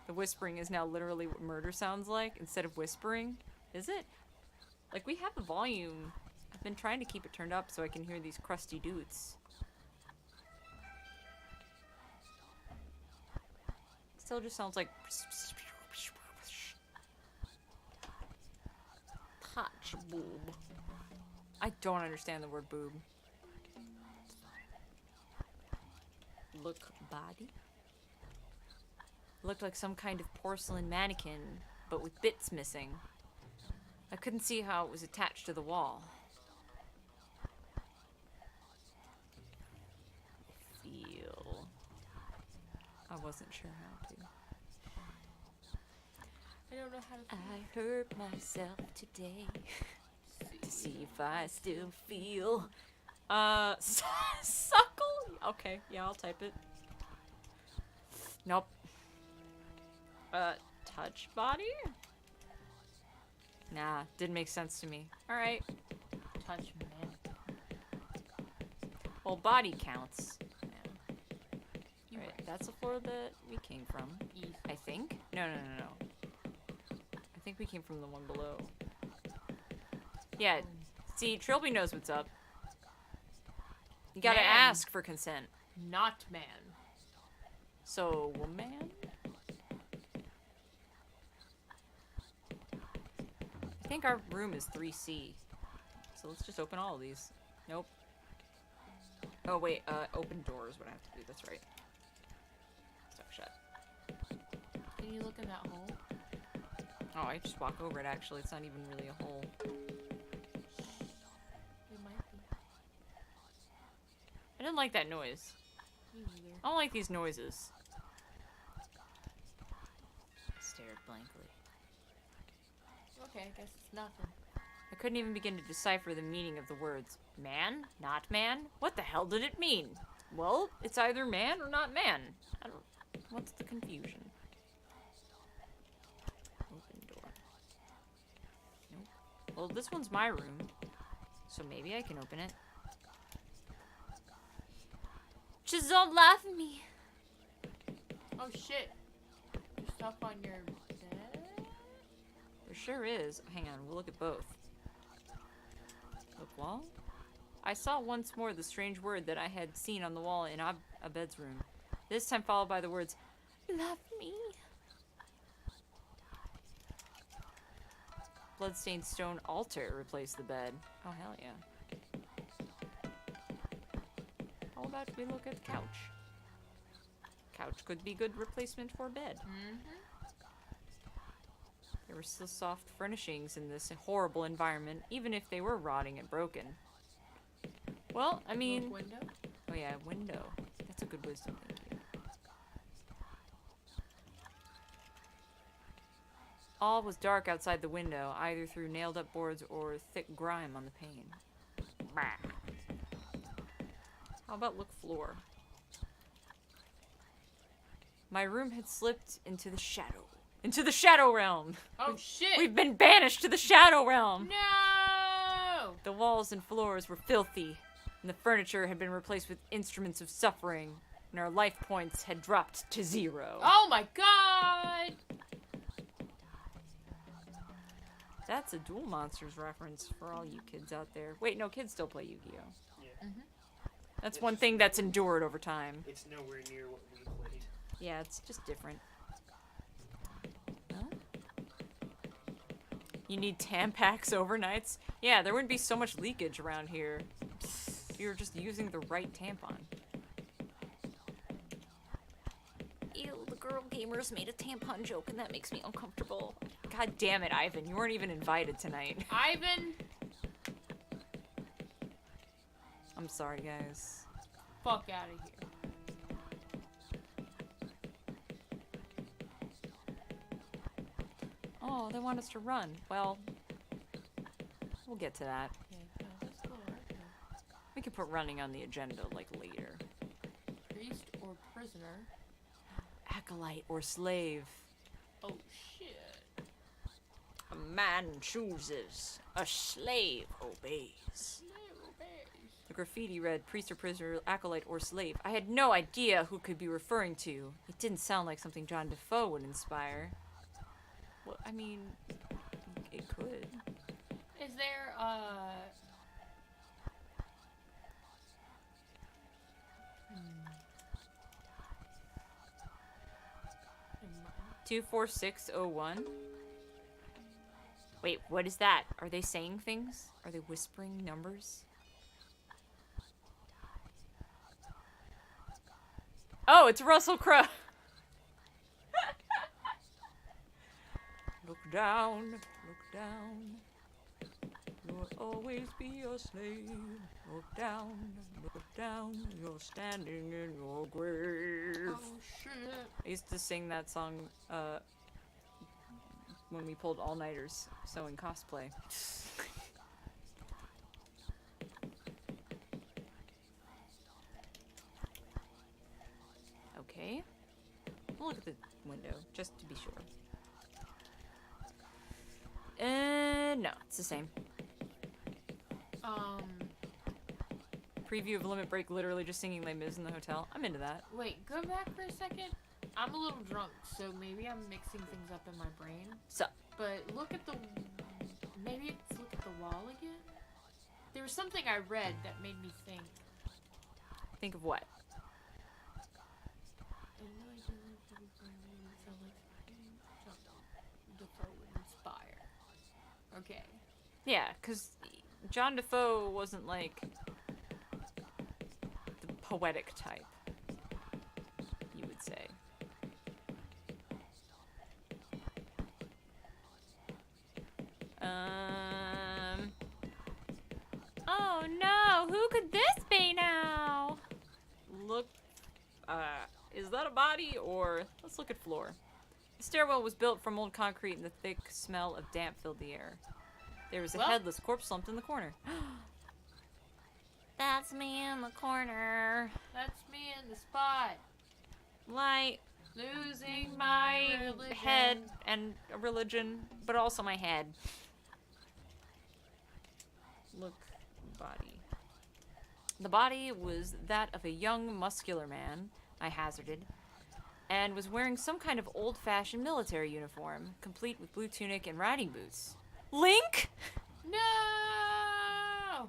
The whispering is now literally what murder sounds like instead of whispering. Is it? Like, we have the volume. I've been trying to keep it turned up so I can hear these crusty dudes. Still just sounds like touch boob. I don't understand the word boob. Look body. Looked like some kind of porcelain mannequin, but with bits missing. I couldn't see how it was attached to the wall. Feel. I wasn't sure how to. I don't know how to. I hurt myself today. see if I still feel. Suckle? Okay, yeah, I'll type it. Nope. Touch body? Nah, didn't make sense to me. Alright. Touch man. Well, body counts. You Right, right. that's the floor that we came from. East. I think? No. I think we came from the one below. Yeah, see, Trilby knows what's up. You gotta Man. ask for consent. Not man. So, woman? I think our room is 3C. So let's just open all of these. Nope. Oh, wait, open door is what I have to do. That's right. Stuck shut. Can you look in that hole? Oh, I just walk over it, actually. It's not even really a hole. It might be. I didn't like that noise. Me neither. I don't like these noises. I stared blankly. Okay, I guess it's nothing. I couldn't even begin to decipher the meaning of the words. Man? Not man? What the hell did it mean? Well, it's either man or not man. I don't... What's the confusion? Open door. Nope. Well, this one's my room. So maybe I can open it. Just don't laugh at me. Oh shit. You're stuck on your bed? There sure is. Hang on, we'll look at both. Look wall? I saw once more the strange word that I had seen on the wall in Abed's room. This time followed by the words, love me. Bloodstained stone altar replaced the bed. Oh, hell yeah. How about we look at the couch? Couch could be good replacement for bed. Mm-hmm. There were still soft furnishings in this horrible environment, even if they were rotting and broken. Well, I mean... Window? Oh yeah, window. That's a good wisdom, thank you. All was dark outside the window, either through nailed-up boards or thick grime on the pane. Bah. How about look floor? My room had slipped into the shadow. Into the shadow realm! Oh shit! We've been banished to the shadow realm! No! The walls and floors were filthy, and the furniture had been replaced with instruments of suffering, and our life points had dropped to 0. Oh my god! That's a Duel Monsters reference for all you kids out there. Wait, no, kids still play Yu-Gi-Oh! Yeah. That's one thing that's endured over time. It's nowhere near what we played. Yeah, it's just different. Well, you need Tampax overnights? Yeah, there wouldn't be so much leakage around here if you were just using the right tampon. Ew, the girl gamers made a tampon joke and that makes me uncomfortable. God damn it, Ivan, you weren't even invited tonight. Ivan! I'm sorry, guys. Fuck out of here. Oh, they want us to run. Well, we'll get to that. Okay, no, let's go right here. We can put running on the agenda, like, later. Priest or prisoner? Acolyte or slave. Oh shit. A man chooses, a slave obeys. The graffiti read, priest or prisoner, acolyte or slave. I had no idea who could be referring to. It didn't sound like something John Defoe would inspire. Well, I mean, it could. Is there, 24601? Wait, what is that? Are they saying things? Are they whispering numbers? Oh, it's Russell Crowe. Look down, look down. You'll always be a slave. Look down, you're standing in your grave. oh shit. I used to sing that song when we pulled all-nighters, so in cosplay. We'll look at the window, just to be sure. No, it's the same. Preview of Limit Break literally just singing Les Mis in the hotel. I'm into that. Wait, go back for a second. I'm a little drunk, so maybe I'm mixing things up in my brain. So, But look at the... Maybe it's look at the wall again? There was something I read that made me think. think of what? Okay. Yeah, because John Defoe wasn't like the poetic type, you would say. Oh no, who could this be now? Look, is that a body or let's look at floor. The stairwell was built from old concrete and the thick smell of damp filled the air. There was a headless corpse slumped in the corner. That's me in the corner. That's me in the spot. Like, Losing my religion. head and a religion, but also my head. Look, body. The body was that of a young, muscular man, I hazarded, and was wearing some kind of old-fashioned military uniform, complete with blue tunic and riding boots. Link? No!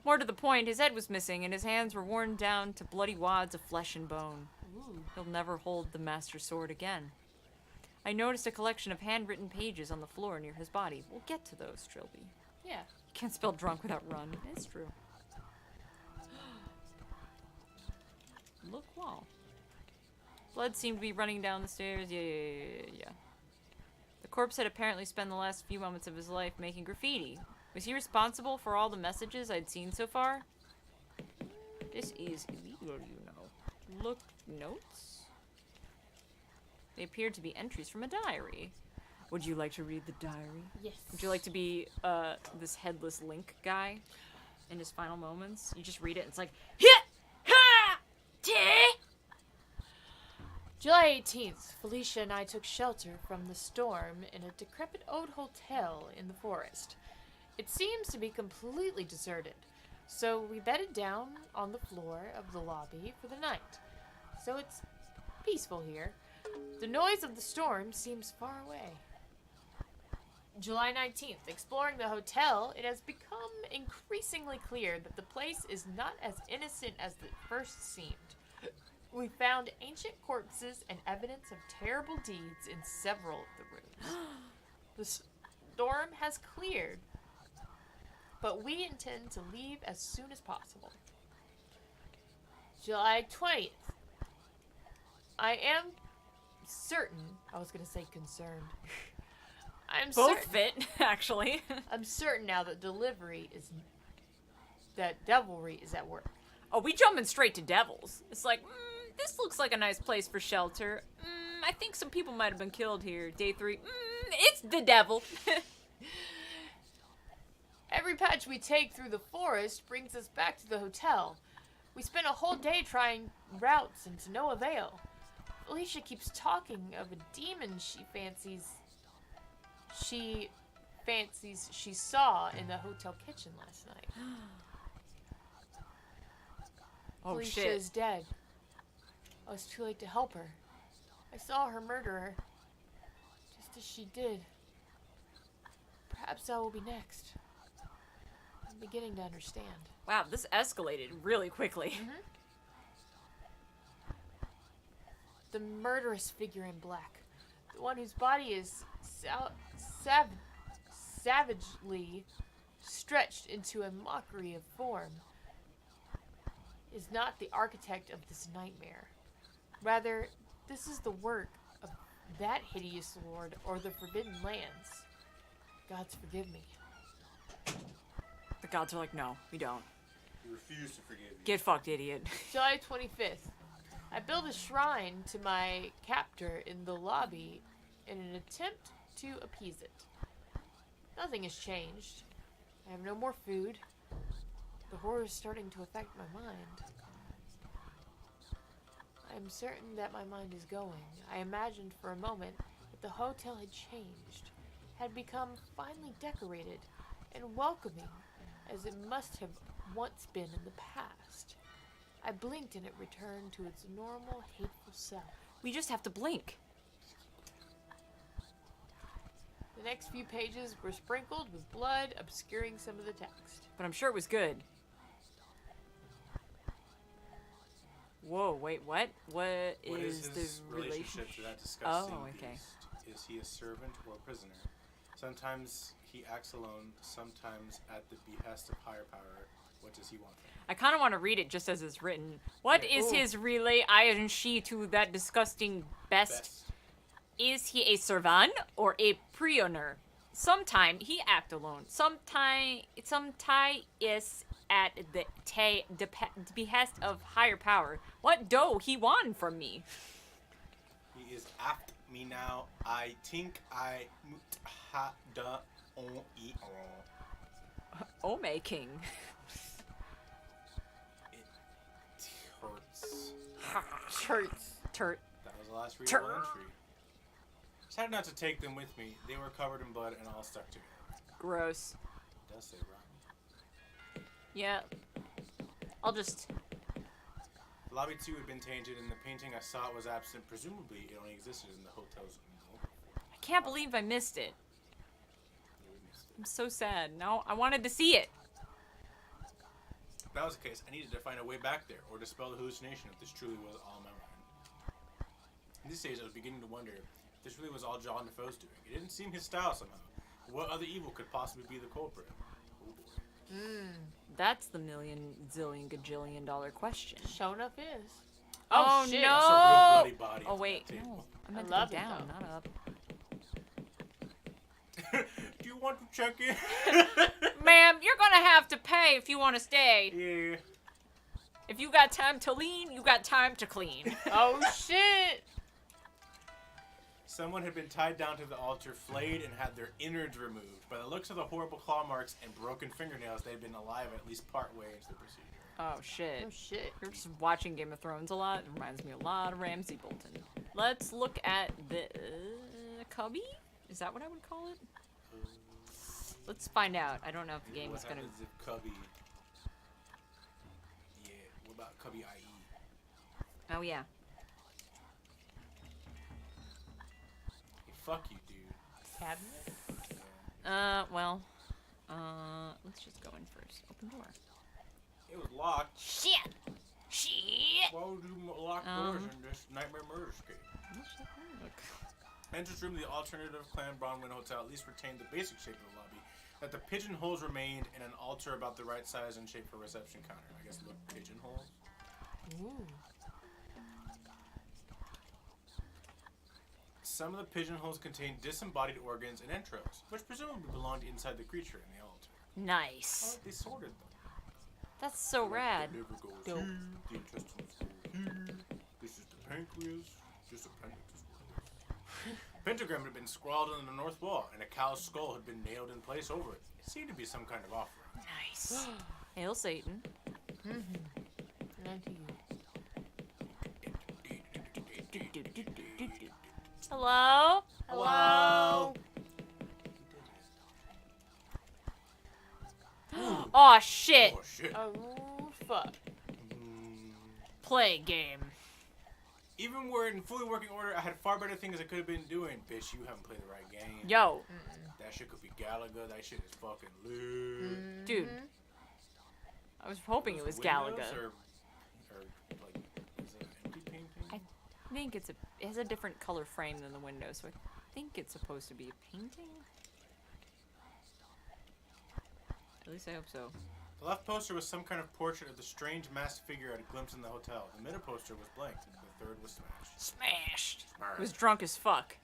More to the point, his head was missing, and his hands were worn down to bloody wads of flesh and bone. Ooh. He'll never hold the Master Sword again. I noticed a collection of handwritten pages on the floor near his body. We'll get to those, Trilby. Yeah. You can't spell drunk without run. It's true. Look, wall. Blood seemed to be running down the stairs. Yeah. The corpse had apparently spent the last few moments of his life making graffiti. Was he responsible for all the messages I'd seen so far? This is illegal, you know. Look, notes? They appeared to be entries from a diary. Would you like to read the diary? Yes. Would you like to be this headless Link guy in his final moments? You just read it and it's like, hit! Ha! T! July 18th, Felicia and I took shelter from the storm in a decrepit old hotel in the forest. It seems to be completely deserted, so we bedded down on the floor of the lobby for the night. So it's peaceful here. The noise of the storm seems far away. July 19th, exploring the hotel, it has become increasingly clear that the place is not as innocent as it first seemed. We found ancient corpses and evidence of terrible deeds in several of the rooms. The storm has cleared, but we intend to leave as soon as possible. July 20th. I am certain, I was going to say concerned. I'm Both certain, fit, actually. I'm certain now that devilry is at work. Oh, we jumping straight to devils. It's like, this looks like a nice place for shelter. I think some people might have been killed here. Day 3. It's the devil. Every patch we take through the forest brings us back to the hotel. We spent a whole day trying routes and to no avail. Alicia keeps talking of a demon she fancies she saw in the hotel kitchen last night. Oh, Alicia shit. is dead. I was too late to help her. I saw her murder her, just as she did. Perhaps I will be next. I'm beginning to understand. Wow, this escalated really quickly. The murderous figure in black, the one whose body is savagely stretched into a mockery of form, is not the architect of this nightmare. Rather, this is the work of that hideous lord or the Forbidden Lands. Gods forgive me. The gods are like, no, we don't. We refuse to forgive you. Get fucked, idiot. July 25th. I built a shrine to my captor in the lobby in an attempt to appease it. Nothing has changed. I have no more food. The horror is starting to affect my mind. I I'm certain that my mind is going. I imagined for a moment that the hotel had changed, had become finely decorated and welcoming, as it must have once been in the past. I blinked and it returned to its normal, hateful self. We just have to blink. The next few pages were sprinkled with blood, obscuring some of the text. But I'm sure it was good. Whoa, wait, what? What is his the relationship to that disgusting Oh, okay. beast? Is he a servant or a prisoner? Sometimes he acts alone, sometimes at the behest of higher power. What does he want from him? I kind of want to read it just as it's written. What Yeah. is Ooh. his relation to that disgusting best? Is he a servant or a prisoner? Sometime he act alone. Sometime is at the behest of higher power. What do he want from me? He is after me now. I think I ha da on e on. Ome King. It hurts. Shirts. Turt. That was the last readable Turr. entry. Decided not to take them with me. They were covered in blood and all stuck together. Gross. It does say rotten. Yeah. I'll just... The lobby too had been tainted, and the painting I saw was absent. Presumably, it only existed in the hotel's mobile. I can't believe I missed it. Yeah, we missed it. I'm so sad. No, I wanted to see it. If that was the case, I needed to find a way back there, or dispel the hallucination if this truly was all my mind. In these days, I was beginning to wonder if this really was all John Defoe's doing. It didn't seem his style somehow. What other evil could possibly be the culprit? Oh boy. That's the million, zillion, gajillion dollar question. Show enough is. Oh, shit. no! That's a real bloody body Oh, on wait. that table. No. I meant I to love go it, down, though. not up. Do you want to check in? Ma'am, you're gonna have to pay if you want to stay. Yeah. If you got time to lean, you got time to clean. Oh shit! Someone had been tied down to the altar, flayed, and had their innards removed. By the looks of the horrible claw marks and broken fingernails, they had been alive at least part way into the procedure. Oh, shit. Oh shit. You're just watching Game of Thrones a lot. It reminds me a lot of Ramsay Bolton. Let's look at the cubby? Is that what I would call it? Let's find out. I don't know if the game What is gonna... happens if Cubby... Yeah, what about Cubby IE? Oh, yeah. Hey, fuck you, dude. Cabinet? Well... let's just go in first. Open door. It was locked. Shit! Shit! Why would you lock doors in this nightmare murder escape? Entrance room to the alternative Clan Bronwyn Hotel at least retained the basic shape of the lobby. That the pigeonholes remained and an altar about the right size and shape for reception counter. I guess look, pigeonholes. Ooh. Some of the pigeonholes contained disembodied organs and entrails, which presumably belonged inside the creature in the altar. Nice. Oh, they sorted them. That's so rad. The liver goes Dope. here, the intestines go here. This is the pancreas. This appendix is where Pentagram had been scrawled on the north wall, and a cow's skull had been nailed in place over it. It seemed to be some kind of offering. Nice. Hail Satan. And to you. Hello? Hello? Oh shit. Oh shit. Oh fuck. Play game. Even were in fully working order, I had far better things I could have been doing. Bitch, you haven't played the right game. Yo, That shit could be Galaga. That shit is fucking lit. dude. I was hoping it was Windows Galaga. Or like, is it an empty painting? I think it has a different color frame than the window, so I think it's supposed to be a painting. At least I hope so. The left poster was some kind of portrait of the strange masked figure I'd glimpsed in the hotel. The middle poster was blank, and the third was smashed. Smashed. Smashed. I was drunk as fuck.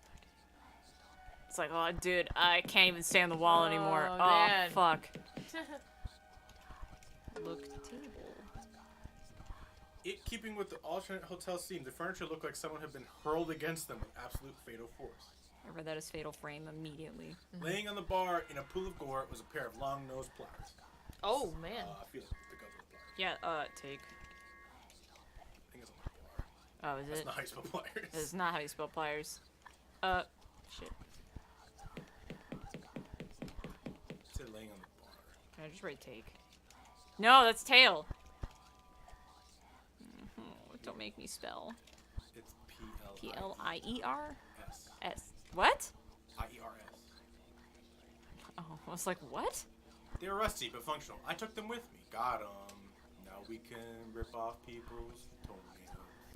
It's like, oh, dude, I can't even stay on the wall anymore. Oh, Oh, man. fuck. Look table. It keeping with the alternate hotel scene, the furniture looked like someone had been hurled against them with absolute fatal force. I read that as fatal frame immediately. Laying on the bar in a pool of gore was a pair of long-nosed pliers. Oh man. I feel like the cover of pliers. Yeah, take. I think it's on the bar. Oh, is That's it? not how you spell pliers. It's not how you spell pliers. Shit. It's it laying on the bar. Can I just write take? No, that's tail. Don't make me spell. It's P-L-I-E-R? P-L-I-E-S. S. What? I-E-R-S. Oh, I was like, what? They were rusty but functional. I took them with me. Got 'em. Now we can rip off people's toenails.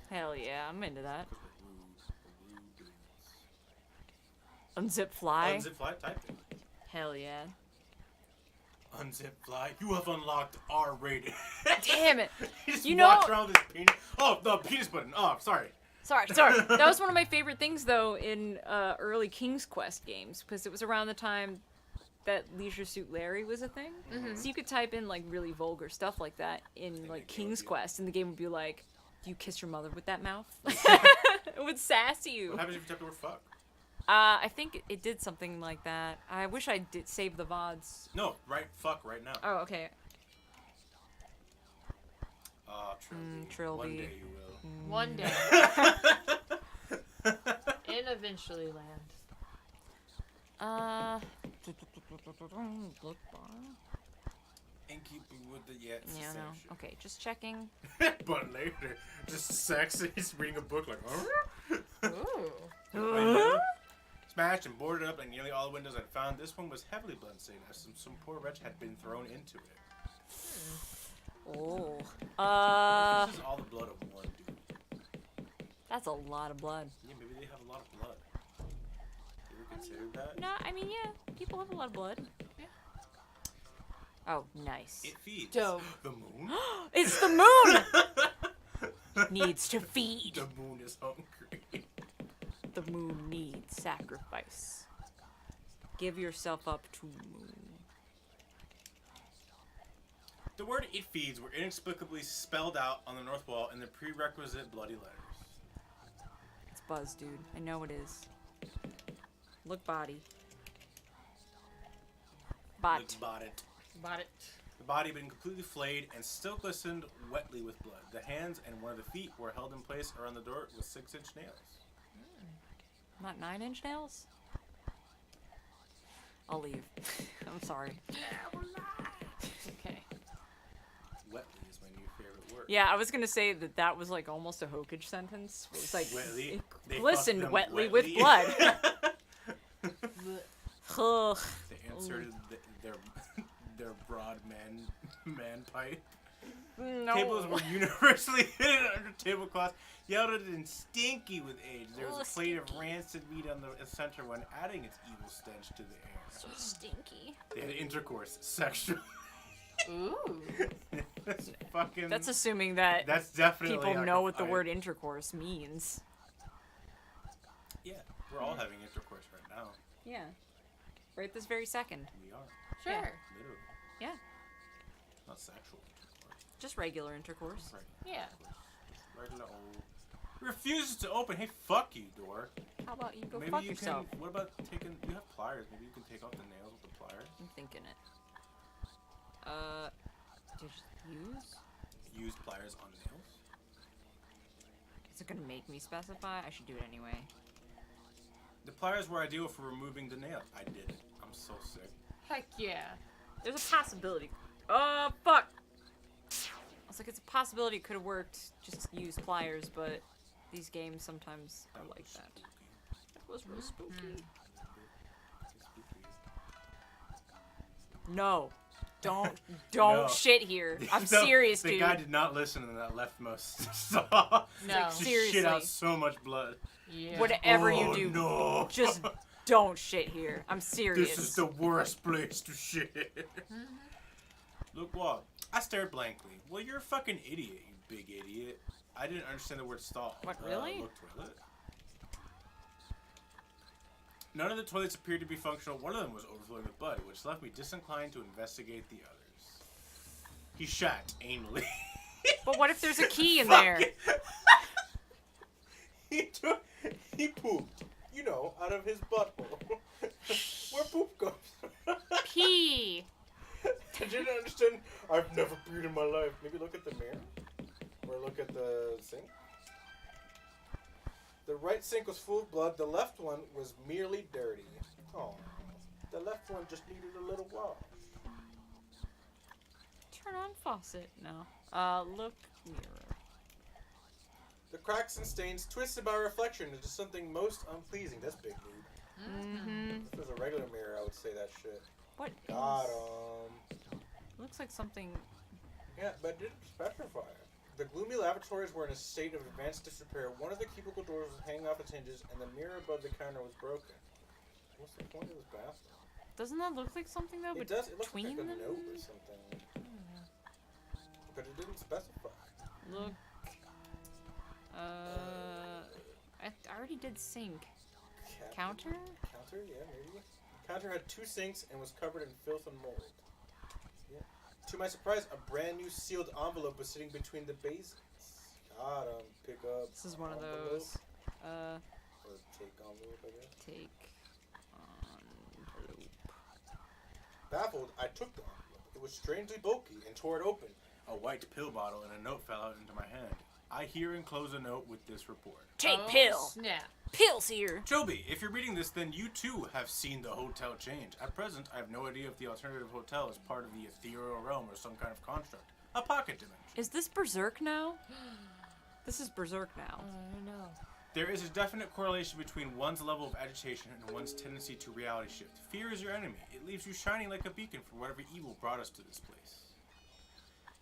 Hell yeah, I'm into that. We're rude dudes. Unzip fly? Unzip fly, type it. Hell yeah. Unzip fly. You have unlocked R-rated. Damn it. He just You know- walked around with his penis. Oh, the penis button. Oh, sorry. Sorry. That was one of my favorite things, though, in early King's Quest games, because it was around the time that Leisure Suit Larry was a thing. So you could type in, like, really vulgar stuff like that in, like, the game King's would be- Quest, and the game would be like, do you kiss your mother with that mouth? It would sass you. What happens if you type the word fuck? I think it did something like that. I wish I did save the VODs. No, right fuck right now. Oh, okay. Trilby. Trilby. One day you will. One day. In eventually land. Book bar? And keeping with the yet. it's the Yeah, same no. shit. Okay, just checking. But later, just sexy. He's reading a book like, Ooh. Smashed and boarded up like nearly all the windows I'd found. This one was heavily bloodstained as some poor wretch had been thrown into it. Oh. This is all the blood of one dude. That's a lot of blood. Yeah, maybe they have a lot of blood. You ever considered that? No, I mean, yeah, people have a lot of blood. Yeah. Oh, nice. It feeds. Dope. The moon? It's the moon! Needs to feed. The moon is hungry. The moon needs sacrifice. Give yourself up to moon. The word "it feeds" were inexplicably spelled out on the north wall in the prerequisite bloody letters. It's Buzz, dude. I know it is. Look, body. Bot. Like, bought it. Bought it. The body had been completely flayed and still glistened wetly with blood. The hands and one of the feet were held in place around the door with 6-inch nails. Not 9-inch nails? I'll leave. I'm sorry. Okay. Wetly is my new favorite word. Yeah, I was gonna say that was like almost a Hokage sentence. It was like Wetly. it They glistened fucked them wetly with wetly. blood. Blech. Ugh. They inserted their broad man pipe. No. Tables were universally hidden under tablecloths, yielded and stinky with age. There was Oh, a plate of stinky. rancid meat on the center one, adding its evil stench to the air. So stinky. They had intercourse, sexual. Ooh. That's fucking. That's assuming that That's definitely. people like know a- what the I- word intercourse means. Yeah, we're all having intercourse right now. Yeah. Right this very second. We are Sure. Yeah. literally Yeah. not sexual intercourse. Just regular intercourse. Right. Yeah. Regular old. Refuses to open. Hey, fuck you, door. How about you go Maybe fuck you yourself? can. What about taking? You have pliers. Maybe you can take off the nails with the pliers. I'm thinking it. Just use? Use pliers on nails. Is it gonna make me specify? I should do it anyway. The pliers were ideal for removing the nails. I did it. I'm so sick. Heck yeah. There's a possibility. Fuck! I was like, it's a possibility it could have worked. Just use pliers, but these games sometimes are like that. It was real spooky. No. Don't No. shit here. I'm No, serious, the dude. guy did not listen in that leftmost saw. No. Just Seriously. shit out so much blood. Yeah. Whatever Oh, you do, no. just don't shit here. I'm serious. This is the worst place to shit. Look what? I stared blankly. Well, you're a fucking idiot, you big idiot. I didn't understand the word stall. What, really? Look, toilet. None of the toilets appeared to be functional. One of them was overflowing with blood, which left me disinclined to investigate the others. He shat anally. But what if there's a key in there? He pooped, you know, out of his butthole. Where poop goes. Pee. I didn't understand. I've never peed in my life. Maybe look at the mirror. Or look at the sink. The right sink was full of blood. The left one was merely dirty. Oh, the left one just needed a little wash. Turn on faucet. No. Look mirror. The cracks and stains twisted by reflection into something most unpleasing. That's big, dude. Mm-hmm. If it was a regular mirror, I would say that shit. What Got is... 'em. Looks like something... Yeah, but it didn't specify. The gloomy lavatories were in a state of advanced disrepair. One of the cubicle doors was hanging off its hinges, and the mirror above the counter was broken. What's the point of this bathroom? Doesn't that look like something, though, It does. It looks between like a them? note or something. But it didn't specify. Look. I already did sink. Counter? Counter, yeah, maybe. Counter had 2 sinks and was covered in filth and mold. Yeah. To my surprise, a brand new sealed envelope was sitting between the basins. Got 'em. Pick up. This is one of envelope. those. Or take envelope, I guess. Take envelope. Baffled, I took the envelope. It was strangely bulky and tore it open. A white pill bottle and a note fell out into my hand. I here enclose a note with this report. Take Oh, pill. Snap. Pills here. Trilby, if you're reading this, then you too have seen the hotel change. At present, I have no idea if the alternative hotel is part of the ethereal realm or some kind of construct. A pocket dimension. Is this Berserk now? This is Berserk now. I don't know. There is a definite correlation between one's level of agitation and one's tendency to reality shift. Fear is your enemy. It leaves you shining like a beacon for whatever evil brought us to this place.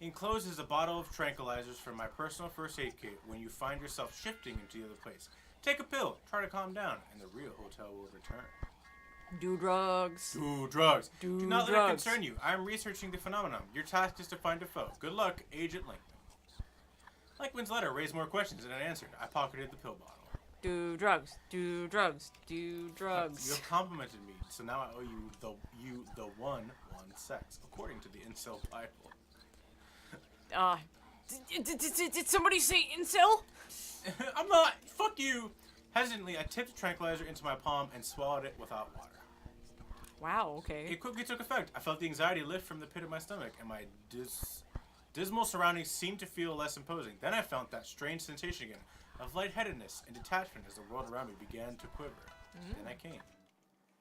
Enclosed is a bottle of tranquilizers from my personal first aid kit when you find yourself shifting into the other place. Take a pill, try to calm down, and the real hotel will return. Do drugs. Do drugs. Do not let it drugs. concern you. I am researching the phenomenon. Your task is to find a foe. Good luck, Agent Linkman. Linkman's letter raised more questions than it answered. I pocketed the pill bottle. Do drugs. Do drugs. Do You drugs. have complimented me, so now I owe you the one sex, according to the incel Bible. Did somebody say incel? I'm not. Fuck you. Hesitantly, I tipped the tranquilizer into my palm and swallowed it without water. Wow, okay. It quickly took effect. I felt the anxiety lift from the pit of my stomach, and my dismal surroundings seemed to feel less imposing. Then I felt that strange sensation again of lightheadedness and detachment as the world around me began to quiver. Then I came.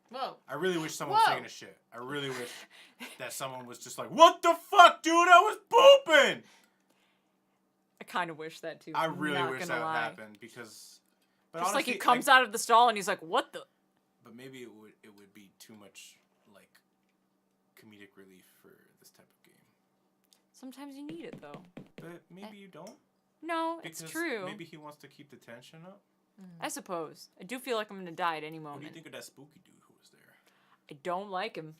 Whoa. I really wish someone was Whoa. taking a shit. I really wish that someone was just like, "What the fuck, dude? I was pooping!" I kind of wish that too. I really not wish gonna that lie. happened because, but Just like honestly, he comes out of the stall and he's like, "What the?" But maybe it would be too much like comedic relief for this type of game. Sometimes you need it though. But maybe you don't. No, Because it's true. Maybe he wants to keep the tension up. I suppose. I do feel like I'm gonna die at any What do you moment. think of that spooky dude who was there? I don't like him.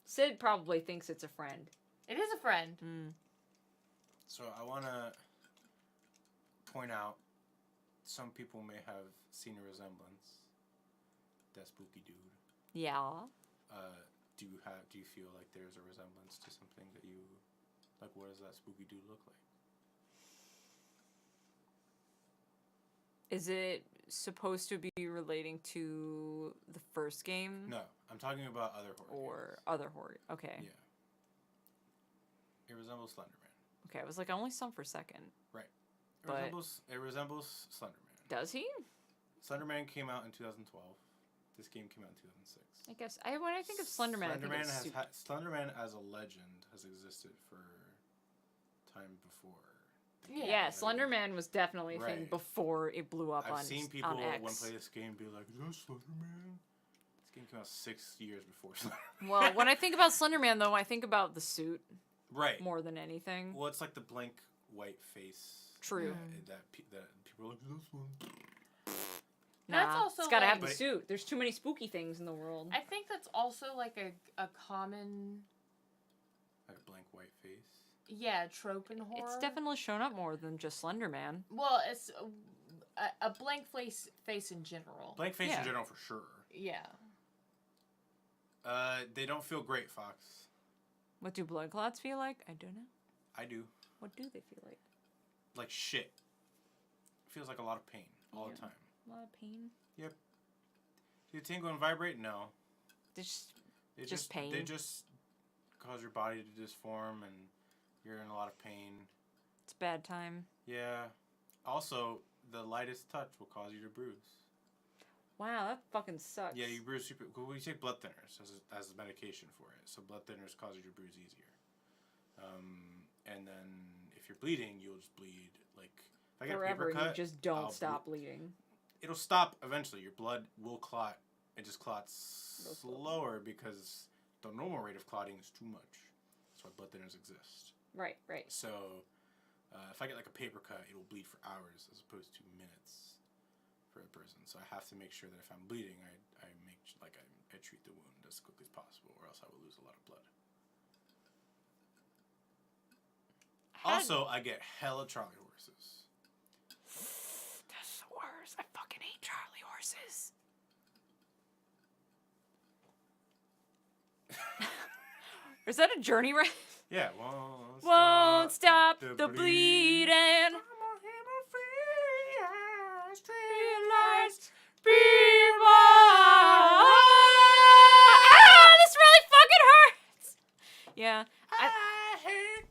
Sid probably thinks it's a friend. It is a friend. So I want to point out some people may have seen a resemblance. That spooky dude. Yeah. Do you feel like there's a resemblance to something that you like? What does that spooky dude look like? Is it supposed to be relating to the first game? No, I'm talking about other horror Or games. other horror? Okay. Yeah. It resembles Slenderman. Okay, I was like, I only saw him for a second. Right. But- It resembles Slenderman. Does he? Slenderman came out in 2012. This game came out in 2006. I guess. When I think of Slenderman, I think of Super. Slenderman as a legend has existed for time before. Yeah, Slenderman was definitely a thing Right. before it blew up I've on seen people on when X. play this game be like, "Is that Slenderman?" This game came out 6 years before Slenderman. Well, when I think about Slenderman, though, I think about the suit Right. more than anything. Well, it's like the blank white face. True. That people are like, "This one." Nah, That's also it's gotta have like- the suit. There's too many spooky things in the world. I think that's also like a common, Like a blank white face. trope in horror. It's definitely shown up more than just Slenderman. Well, it's a blank face in general. Blank face Yeah. in general for sure. Yeah. They don't feel great, Fox. What do blood clots feel like? I don't know. I do. What do they feel like? Like shit. Feels like a lot of pain all the Yeah. time. A lot of pain. Yep. Do you tingle and vibrate? No. Just They Just pain. They just cause your body to disform and you're in a lot of pain. it's bad time. Yeah. Also, the lightest touch will cause you to bruise. Wow, that fucking sucks. Yeah, you bruise super. We take blood thinners as a medication for it. So blood thinners cause you to bruise easier. And then if you're bleeding, you'll just bleed like if I get Forever, a paper cut, you just don't I'll stop bleeding. It'll stop eventually. Your blood will clot. It just clots Real slow. slower because the normal rate of clotting is too much. That's why blood thinners exist. Right. So if I get like a paper cut, it will bleed for hours as opposed to minutes for a person. So I have to make sure that if I'm bleeding, I treat the wound as quickly as possible, or else I will lose a lot of blood. Also, I get hella Charlie horses. That's the worst. I fucking hate Charlie horses. Is that a journey ride? Yeah, Won't stop the bleeding. This really fucking hurts. Yeah. I hate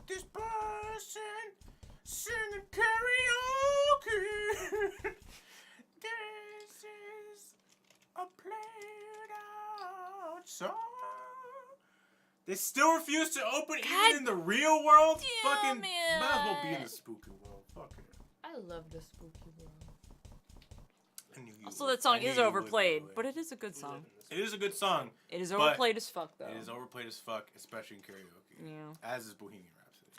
this person singing karaoke. This is a played out song. They still refuse to open even in the real world. Fucking man. might as well be in the spooky world. Fuck it. I love the spooky world. I knew you Also, would. that song I knew is you would, overplayed, by the way. but it is a good song. It is a good song. It is But overplayed as fuck, though. It is overplayed as fuck, especially in karaoke. Yeah. As is Bohemian Rhapsody.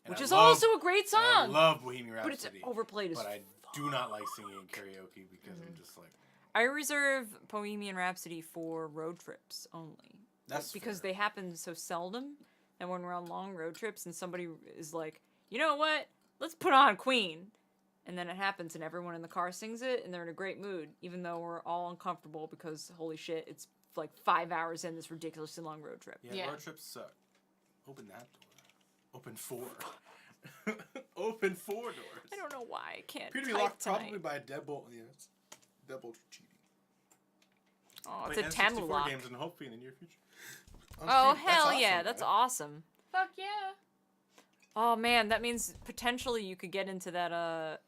And Which I is love- also a great and I song. love Bohemian But it's Rhapsody. overplayed as But I fuck. do not like singing in karaoke because I'm just like, I reserve Bohemian Rhapsody for road trips only. that's Because fair. they happen so seldom. And when we're on long road trips and somebody is like, you know what? Let's put on Queen. And then it happens and everyone in the car sings it and they're in a great mood. Even though we're all uncomfortable because, holy shit, it's like 5 hours in this ridiculously long road trip. Yeah. Road trips suck. Open that door. Open 4. Open 4 doors. I don't know why I can't Appear to be type locked tonight. probably by a deadbolt. Yes. Deadbolt cheating. Oh, it's Play a N64 Temu lock. games and hopefully in the near future. On Oh, Steam. That's hell awesome, yeah. That's man. awesome. Fuck yeah. Oh, man. That means potentially you could get into that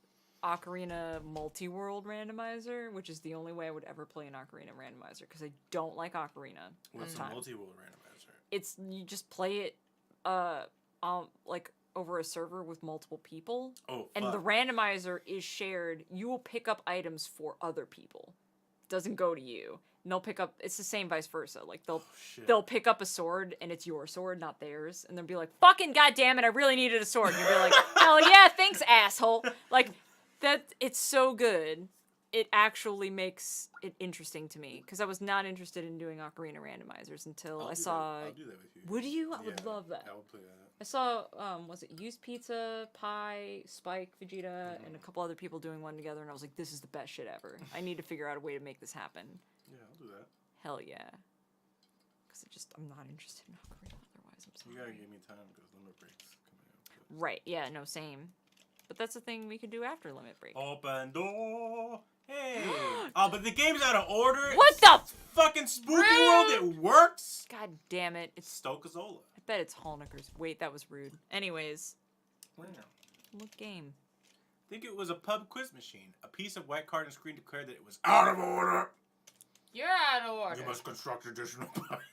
Ocarina multi-world randomizer, which is the only way I would ever play an Ocarina randomizer because I don't like Ocarina. What's of a Time. multi-world randomizer? It's you just play it like over a server with multiple people, Oh, and the randomizer is shared. You will pick up items for other people. It doesn't go to you. And they'll pick up. It's the same vice versa. Like they'll pick up a sword and it's your sword, not theirs, and they'll be like, "Fucking goddamn it, I really needed a sword." And you'll be like, "Hell yeah, thanks, asshole." Like that. It's so good. It actually makes it interesting to me because I was not interested in doing Ocarina randomizers until I saw. I'll do that with you. Would you? I would Yeah, love that. I will play that. I saw, was it Used Pizza, Pie, Spike, Vegeta, and a couple other people doing one together, and I was like, this is the best shit ever. I need to figure out a way to make this happen. Yeah, I'll do that. Hell yeah. Because I'm not interested in Ocarina otherwise, I'm sorry. You gotta give me time because limit breaks coming up. Right, yeah, no, same. But that's the thing we could do after Limit Break. Open door. Hey. Oh, but the game's out of order. What It's the fucking spooky world? It works. God damn it. It's. Stokazola. I bet it's Hallknickers. Wait, that was rude. Anyways, Wow. what game? I think it was a pub quiz machine. A piece of white card and screen declared that it was out of order. You're out of order. You must construct additional parts.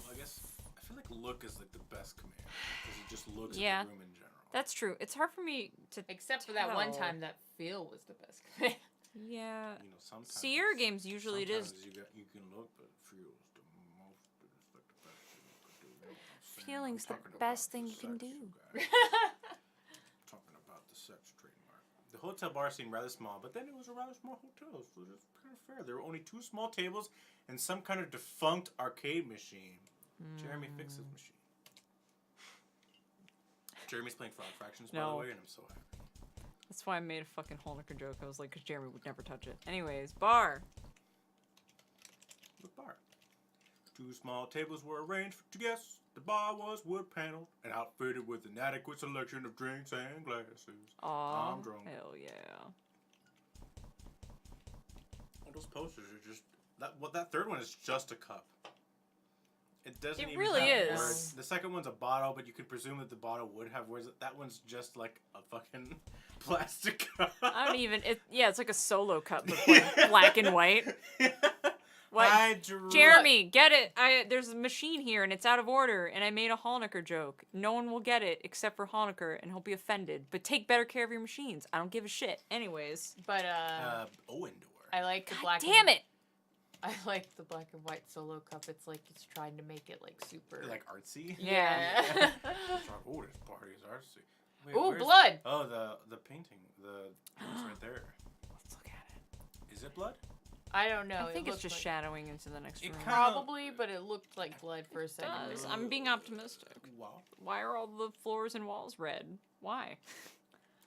Well, I guess I feel like look is like the best command because it just looks Yeah. at the room in general. That's true. It's hard for me to. Except for that one tell. time that feel was the best. Yeah. You know, sometimes Sierra games usually it is. sometimes you can look, but feels the most. It's like the best thing you could do. You know what I'm saying? Feeling's I'm the talking best about thing the you can sex, do. guys. Talking about the sex trademark. The hotel bar seemed rather small, but then it was a rather small hotel, so it was kind of fair. There were only 2 small tables and some kind of defunct arcade machine. Jeremy fixed his machine. Jeremy's playing Frog Fractions, by the No. way, and I'm so happy. That's why I made a fucking Hallknicker joke. I was like, because Jeremy would never touch it. Anyways, bar. The bar. 2 small tables were arranged to guests. The bar was wood paneled and outfitted with an adequate selection of drinks and glasses. Aw, I'm drunk. hell yeah. All those posters are just that third one is just a cup. It doesn't It even really have is. words. The second one's a bottle, but you could presume that the bottle would have words. That one's just like a fucking plastic cup. I don't even. It's like a solo cup, but like black and white. What? I drew Jeremy, get it. There's a machine here and it's out of order, and I made a Honecker joke. No one will get it except for Honecker, and he'll be offended. But take better care of your machines. I don't give a shit. Anyways. But Owendor. I like the God black. damn it! I like the black and white solo cup. It's like it's trying to make it like super. Like artsy. Yeah. It's like, oh, this party is artsy. Wait, Ooh, where's- blood. Oh, the painting. It's right there. Let's look at it. Is it blood? I don't know. I think it it's just looked shadowing into the next It room. kinda- probably, but it looked like blood for a second. It does. I'm being optimistic. Wow. Why are all the floors and walls red? Why?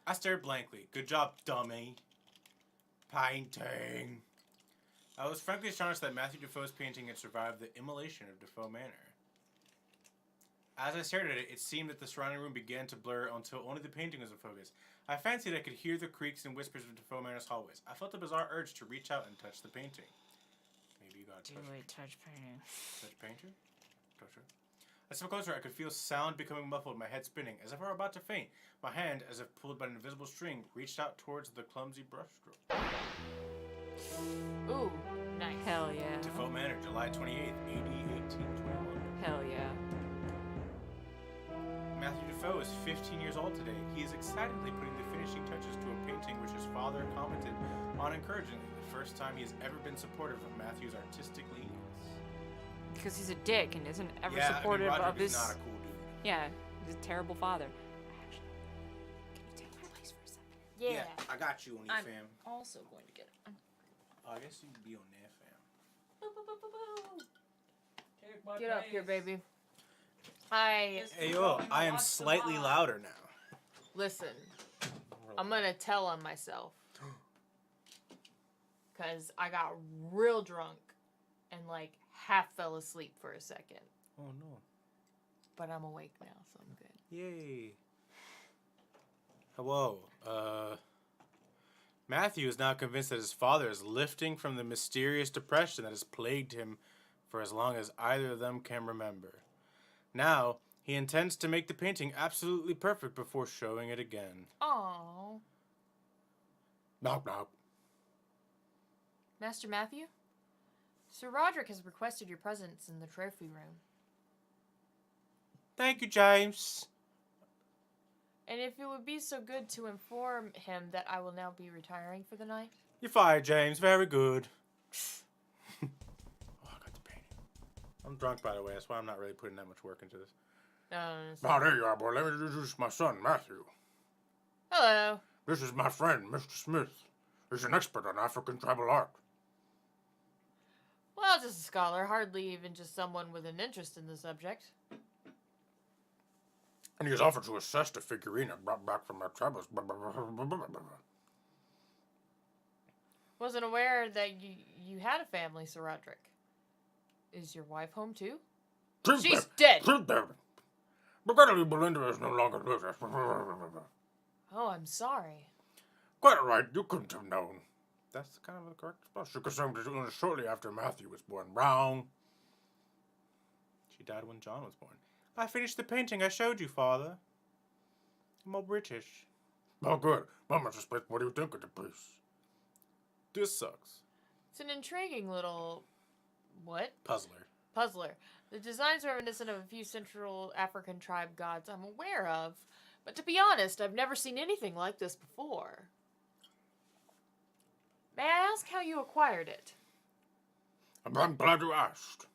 I stared blankly. Good job, dummy. Painting. I was frankly astonished that Matthew Defoe's painting had survived the immolation of Defoe Manor. As I stared at it, it seemed that the surrounding room began to blur until only the painting was in focus. I fancied I could hear the creaks and whispers of Defoe Manor's hallways. I felt a bizarre urge to reach out and touch the painting. Maybe you gotta touch painting. touch painter? Touch her. As I closer, I could feel sound becoming muffled, my head spinning, as if I were about to faint. My hand, as if pulled by an invisible string, reached out towards the clumsy brushstroke. Ooh, nice. Hell yeah. Defoe Manor, July 28th, AD 1821. Hell yeah. Matthew Defoe is 15 years old today. He is excitedly putting the finishing touches to a painting which his father commented on encouragingly, the first time he has ever been supportive of Matthew's artistic leanings. Because he's a dick and isn't ever Yeah, supportive Roger of is his. not a cool dude. Yeah, he's a terrible father. Actually, can you take my place for a second? Yeah. I got you on your I'm- fam. Also going to get it. Oh, I guess you can be on there, fam. Get up here, baby. I Hey, yo, I am slightly louder now. listen. I'm gonna tell on myself. Cause I got real drunk and like half fell asleep for a second. Oh, no. But I'm awake now, so I'm good. Yay. Hello. Matthew is now convinced that his father is lifting from the mysterious depression that has plagued him for as long as either of them can remember. Now, he intends to make the painting absolutely perfect before showing it again. Aww. Knock, knock. Master Matthew? Sir Roderick has requested your presence in the trophy room. Thank you, James. And if it would be so good to inform him that I will now be retiring for the night. You're fired, James. Very good. Oh, I got the painting. I'm drunk, by the way. That's why I'm not really putting that much work into this. No, There you are, boy. Let me introduce my son, Matthew. hello. This is my friend, Mr. Smith. He's an expert on African tribal art. Well, just a scholar, hardly even just someone with an interest in the subject. And he has offered to assess the figurine I brought back from our travels. Wasn't aware that you had a family, Sir Roderick. Is your wife home too? She's dead. She's dead. Regrettably, Belinda is no longer with us. Oh, I'm sorry. Quite right, you couldn't have known. That's kind of the correct response. She consumed it shortly after Matthew was born. Wrong. She died when John was born. I finished the painting I showed you, Father. I'm all British. Oh, good. Well, Mr. Smith, what do you think of the piece? This sucks. It's an intriguing little... what? Puzzler. Puzzler. The design's reminiscent of a few Central African tribe gods I'm aware of, but to be honest, I've never seen anything like this before. May I ask how you acquired it? I'm glad you asked.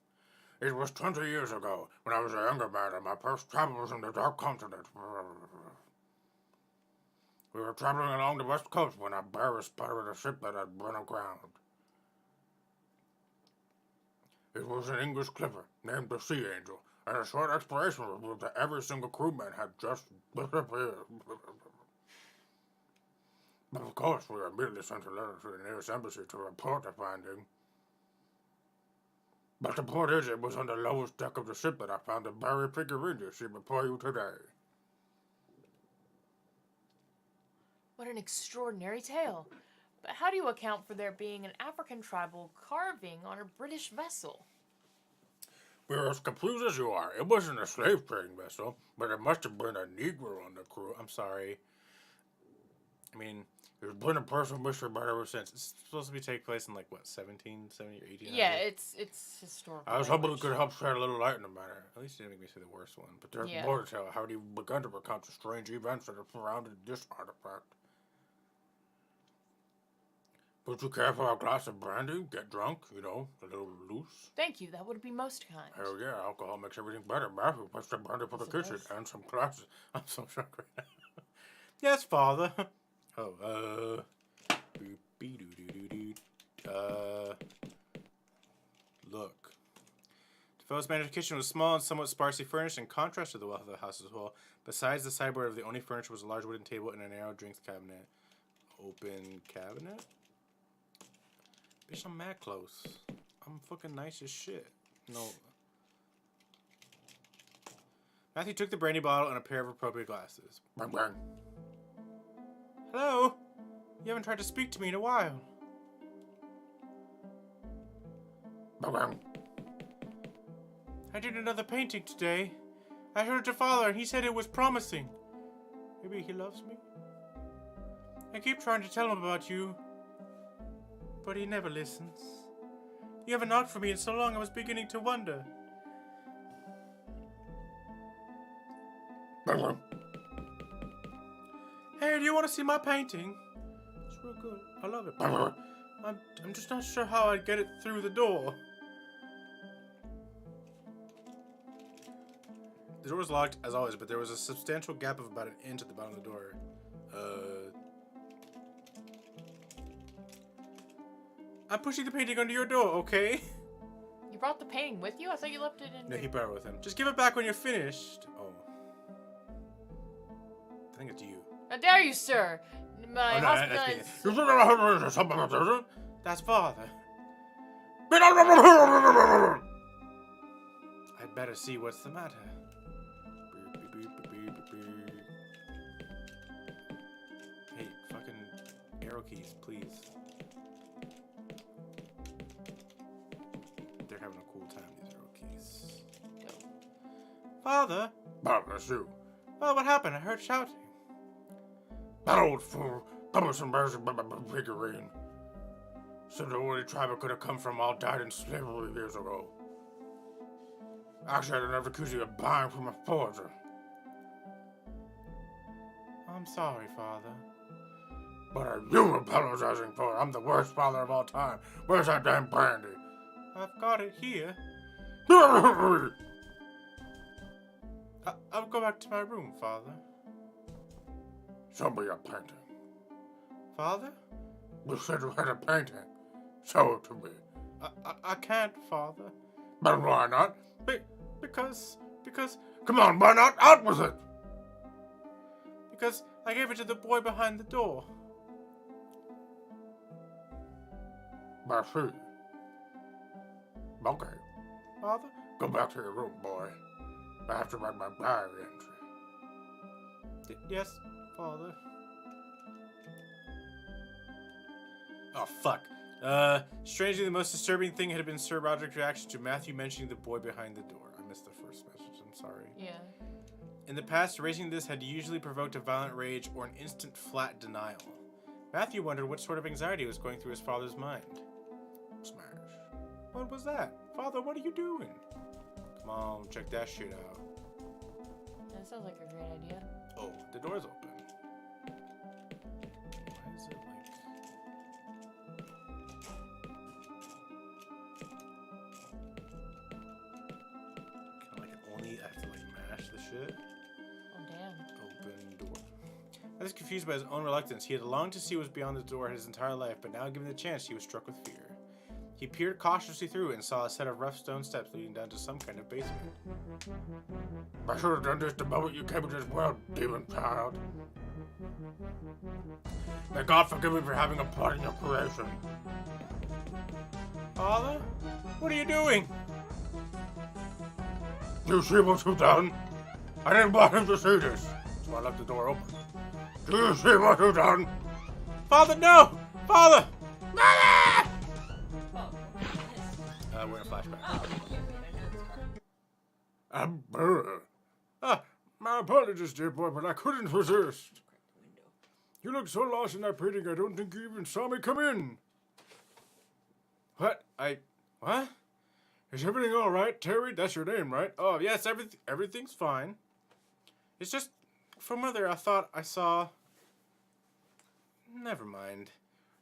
It was 20 years ago, when I was a younger man, and my first travels in the Dark Continent. We were traveling along the west coast when a bear spotted a ship that had run aground. It was an English clipper named the Sea Angel, and a short exploration revealed that every single crewman had just disappeared. But of course, we immediately sent a letter to the nearest embassy to report the finding. But the point is, it was on the lowest deck of the ship that I found the buried figurine you see before you today. What an extraordinary tale. But how do you account for there being an African tribal carving on a British vessel? You're as confused as you are. It wasn't a slave trading vessel, but it must have been a Negro on the crew. I'm sorry. I mean, there's been a personal mystery about it ever since. It's supposed to be take place in, like, what, 1770 or 1800? Yeah, it's historical. I was hoping it language. could help shed a little light on the matter. At least it didn't make me say the worst one. But there's Yeah. more to tell how he begun to recount the strange events that have surrounded this artifact. Would you care for a glass of brandy? Get drunk, you know, a little loose. Thank you. That would be most kind. Hell yeah, alcohol makes everything better. Matthew, what's the brandy for the Yes, it kitchen does. and some glasses? I'm so shocked right now. Yes, father. Oh, look. The fellow's managed kitchen was small and somewhat sparsely furnished in contrast to the wealth of the house as well. Besides the sideboard of the only furniture was a large wooden table and a narrow drinks cabinet. Open cabinet? Bitch, I'm mad close. I'm fucking nice as shit. No. Matthew took the brandy bottle and a pair of appropriate glasses. Bang, bang. Hello? You haven't tried to speak to me in a while. Bang, bang. I did another painting today. I heard your father and he said it was promising. Maybe he loves me? I keep trying to tell him about you, but he never listens. You haven't knocked for me in so long I was beginning to wonder. Hey, do you want to see my painting? It's real good. I love it. I'm just not sure how I'd get it through the door. The door was locked, as always, but there was a substantial gap of about an inch at the bottom of the door. I'm pushing the painting under your door, okay? You brought the painting with you? I thought you left it in. No, he brought it with him. Just give it back when you're finished. Oh. I think it's you. How dare you, sir? My hospital is... That's father. I'd better see what's the matter. Hey, fucking arrow keys, please. They're having a cool time, these arrow keys. Father? That's you. Well, what happened? I heard shouting. That old fool. That was embarrassing by my figurine. Said the only tribe it could have come from all died in slavery years ago. Actually, I'd never accused you of buying from a forger. I'm sorry, Father. What are you apologizing for? I'm the worst father of all time. Where's that damn brandy? I've got it here. I'll go back to my room, Father. Show me your painting. Father? You said you had a painting. Show it to me. I can't, Father. But why not? Because... Come on, why not? Out with it! Because I gave it to the boy behind the door. Merci. Okay. Father? Go back to your room, boy. I have to write my diary entry. Yes, Father. Oh, fuck. Strangely, the most disturbing thing had been Sir Roderick's reaction to Matthew mentioning the boy behind the door. I missed the first message, I'm sorry. Yeah. In the past, raising this had usually provoked a violent rage or an instant flat denial. Matthew wondered what sort of anxiety was going through his father's mind. Smash. What was that? Father, what are you doing? Come on, check that shit out. That sounds like a great idea. Oh, the door's open. Why is it like... Can I like only have to like mash the shit? Oh, damn. Open door. I was confused by his own reluctance. He had longed to see what was beyond the door his entire life, but now given the chance, he was struck with fear. He peered cautiously through and saw a set of rough stone steps leading down to some kind of basement. I should have done this the moment you came into this world, demon child. May God forgive me for having a part in your creation. Father? What are you doing? Do you see what you've done? I didn't want him to see this, so I left the door open. Do you see what you've done? Father, no! Father! Mother! We're in a flashback. My apologies, dear boy, but I couldn't resist. You look so lost in that painting, I don't think you even saw me come in. What? What? Is everything all right, Terry? That's your name, right? Oh, yes, everything's fine. It's just, from there, I thought I saw... Never mind.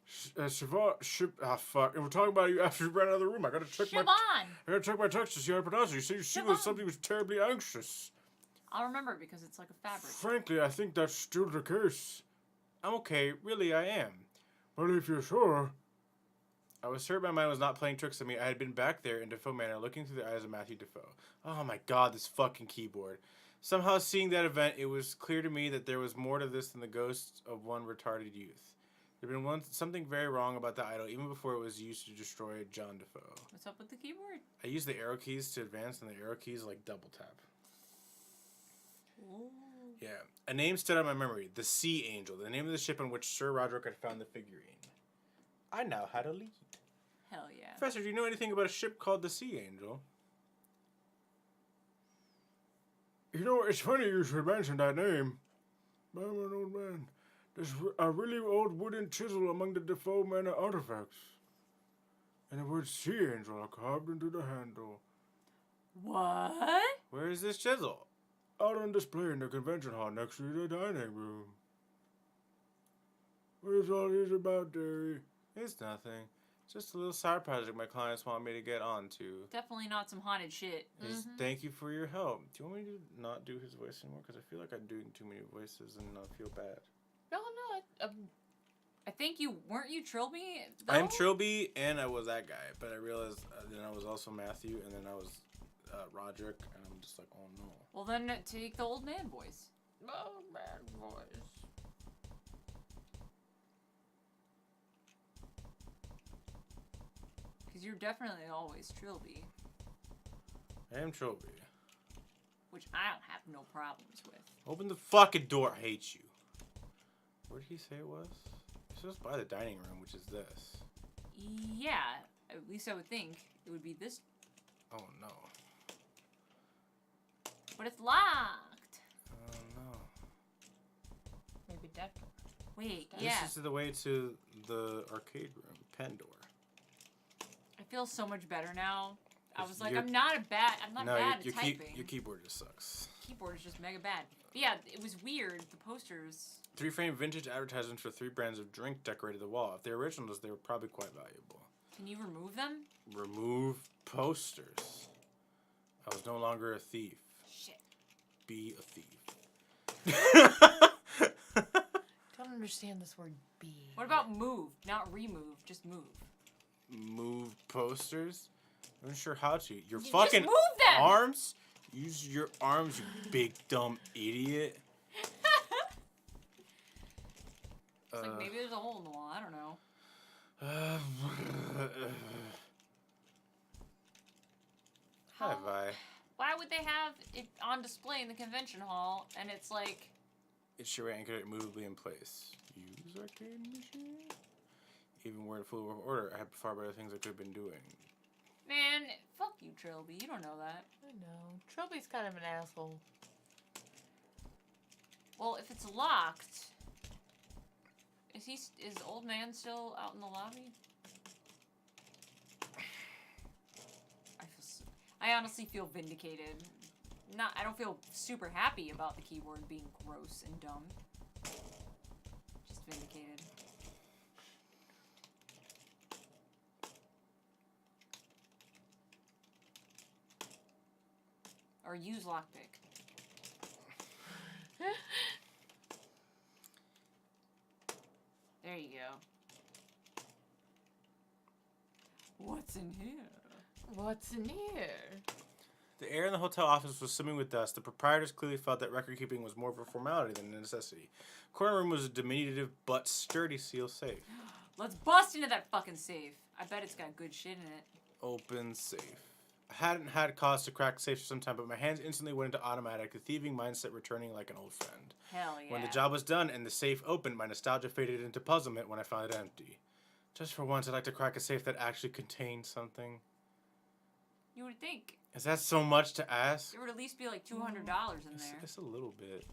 Fuck. And we're talking about you after you ran out of the room. I gotta check my text to see how I pronounce it. You see, something was terribly anxious. I'll remember because it's like a fabric. Frankly, I think that's still the case. I'm okay. Really, I am. Well, if you're sure. I was certain my mind was not playing tricks on me. I had been back there in Defoe Manor, looking through the eyes of Matthew Defoe. Oh my god, this fucking keyboard. Somehow, seeing that event, it was clear to me that there was more to this than the ghost of one retarded youth. There had been something very wrong about the idol, even before it was used to destroy John Defoe. What's up with the keyboard? I used the arrow keys to advance, and the arrow keys like double tap. Ooh. Yeah. A name stood out in my memory. The Sea Angel, the name of the ship on which Sir Roderick had found the figurine. I now had a lead. Hell yeah. Professor, do you know anything about a ship called the Sea Angel? You know, it's funny you should mention that name. I'm an old man. There's a really old wooden chisel among the Defoe Manor artifacts. And the word Sea Angel are carved into the handle. What? Where is this chisel? Out on display in the convention hall next to the dining room. What is all this about, Derry? It's nothing. Just a little side project my clients want me to get on to. Definitely not some haunted shit. Just thank you for your help. Do you want me to not do his voice anymore? Because I feel like I'm doing too many voices and I feel bad. No, I think weren't you Trilby? I'm Trilby and I was that guy, but I realized then I was also Matthew and then I was Roderick and I'm just like, oh no. Well then take the old man voice. old man voice. Because you're definitely always Trilby. I am Trilby. Which I don't have no problems with. Open the fucking door. I hate you. Where did he say it was? It's just by the dining room, which is this. Yeah, at least I would think it would be this. Oh no. But it's locked. Oh no. Maybe that door. Wait, yeah. This is the way to the arcade room, pen door. I feel so much better now. I was like, Your- I'm not bad at your typing. your keyboard just sucks. Keyboard is just mega bad. But yeah, it was weird. The posters. 3-frame vintage advertisements for 3 brands of drink decorated the wall. If they're originals, they were probably quite valuable. Can you remove them? Remove posters. I was no longer a thief. Shit. Be a thief. Don't understand this word be. What about move? Not remove, just move. Move posters? I'm not sure how to. Your You fucking just move them! arms? Use your arms, you big dumb idiot. It's like maybe there's a hole in the wall. I don't know. Have I? Why would they have it on display in the convention hall and it's like... It should anchor it immovably in place. Use arcade machine? Even word full of order, I had far better things I could have been doing. Man, fuck you, Trilby. You don't know that. I know. Trilby's kind of an asshole. Well, if it's locked... Is old man still out in the lobby? I honestly feel vindicated. I don't feel super happy about the keyboard being gross and dumb. Just vindicated. Or use lockpick. There you go. What's in here? What's in here? The air in the hotel office was swimming with dust. The proprietors clearly felt that record keeping was more of a formality than a necessity. Corner room was a diminutive but sturdy seal safe. Let's bust into that fucking safe. I bet it's got good shit in it. Open safe. I hadn't had cause to crack the safe for some time, but my hands instantly went into automatic, the thieving mindset returning like an old friend. Hell yeah. When the job was done and the safe opened, my nostalgia faded into puzzlement when I found it empty. Just for once, I'd like to crack a safe that actually contained something. You would think. Is that so much to ask? There would at least be like $200 in there. It's a little bit.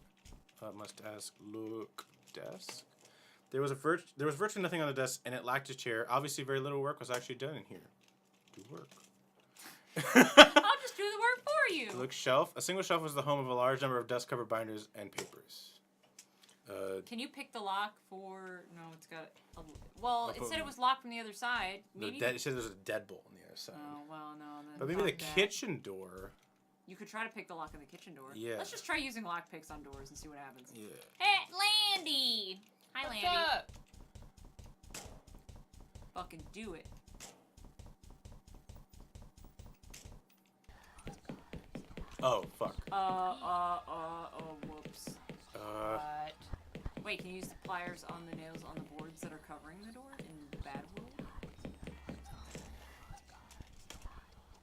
Must ask. Look, desk. There was virtually nothing on the desk, and it lacked a chair. Obviously, very little work was actually done in here. Do work. I'll just do the work for you. Look, shelf. A single shelf was the home of a large number of desk-covered binders and papers. Can you pick the lock for? No, it's got. Well, it said it was locked from the other side. Maybe. It said there was a deadbolt on the other side. Oh well, no. Then But maybe the fuck that. kitchen door. You could try to pick the lock on the kitchen door. Yeah. Let's just try using lock picks on doors and see what happens. Yeah. Hey, Landy. Hi, What's Landy. up? Fucking do it. Oh fuck. Whoops. What? Wait, can you use the pliers on the nails on the boards that are covering the door in the bad world?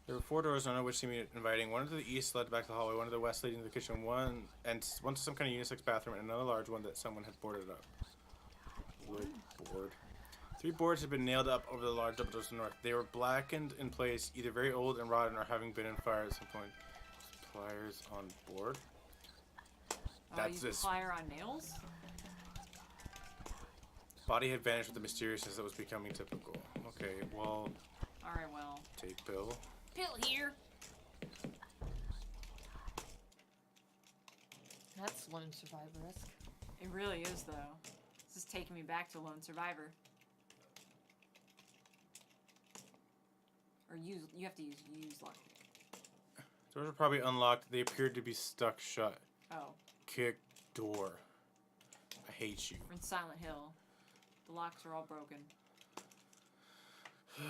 There were 4 doors, none of which seemed inviting. One to the east led back to the hallway, one to the west leading to the kitchen, one to some kind of unisex bathroom, and another large one that someone had boarded up. Wood board. 3 boards had been nailed up over the large double doors to the north. They were blackened in place, either very old and rotten or having been in fire at some point. Pliers on board. That's use this. the plier on nails? Body had vanished with the mysteriousness that was becoming typical. Okay, well, Alright, well. take pill. Pill here. That's Lone Survivor-esque. It really is, though. This is taking me back to Lone Survivor. Or you have to use lockpick. Doors were probably unlocked. They appeared to be stuck shut. Oh, Kick door. I hate you. we're in Silent Hill. The locks are all broken. I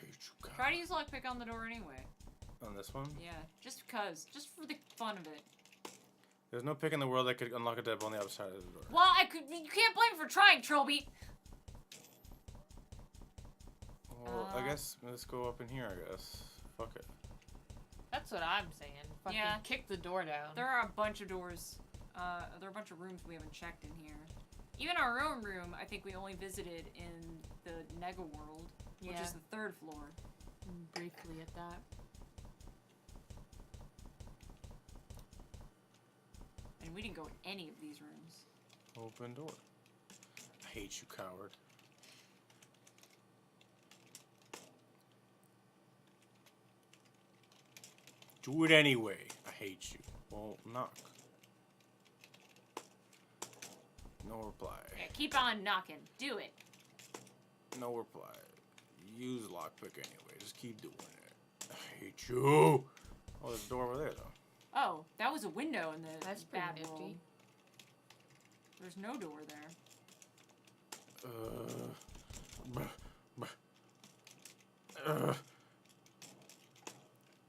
hate you, God. Try to use lockpick on the door anyway. On this one? Yeah, just because. Just for the fun of it. There's no pick in the world that could unlock a deadbolt on the other side of the door. Well, you can't blame me for trying, Trilby! Well, I guess let's go up in here, I guess. Fuck it. That's what I'm saying. Fucking Yeah. kick the door down. There are a bunch of doors. There are a bunch of rooms we haven't checked in here. Even our own room, I think we only visited in the Nega world, which Yeah. is the 3rd floor. Briefly at that. And we didn't go in any of these rooms. Open door. I hate you, coward. Do it anyway. I hate you. Well, knock. No reply. Yeah, keep on knocking. Do it. No reply. Use lockpick anyway. Just keep doing it. I hate you. Oh, there's a door over there, though. Oh, that was a window in the That's pretty bad nifty. world. There's no door there.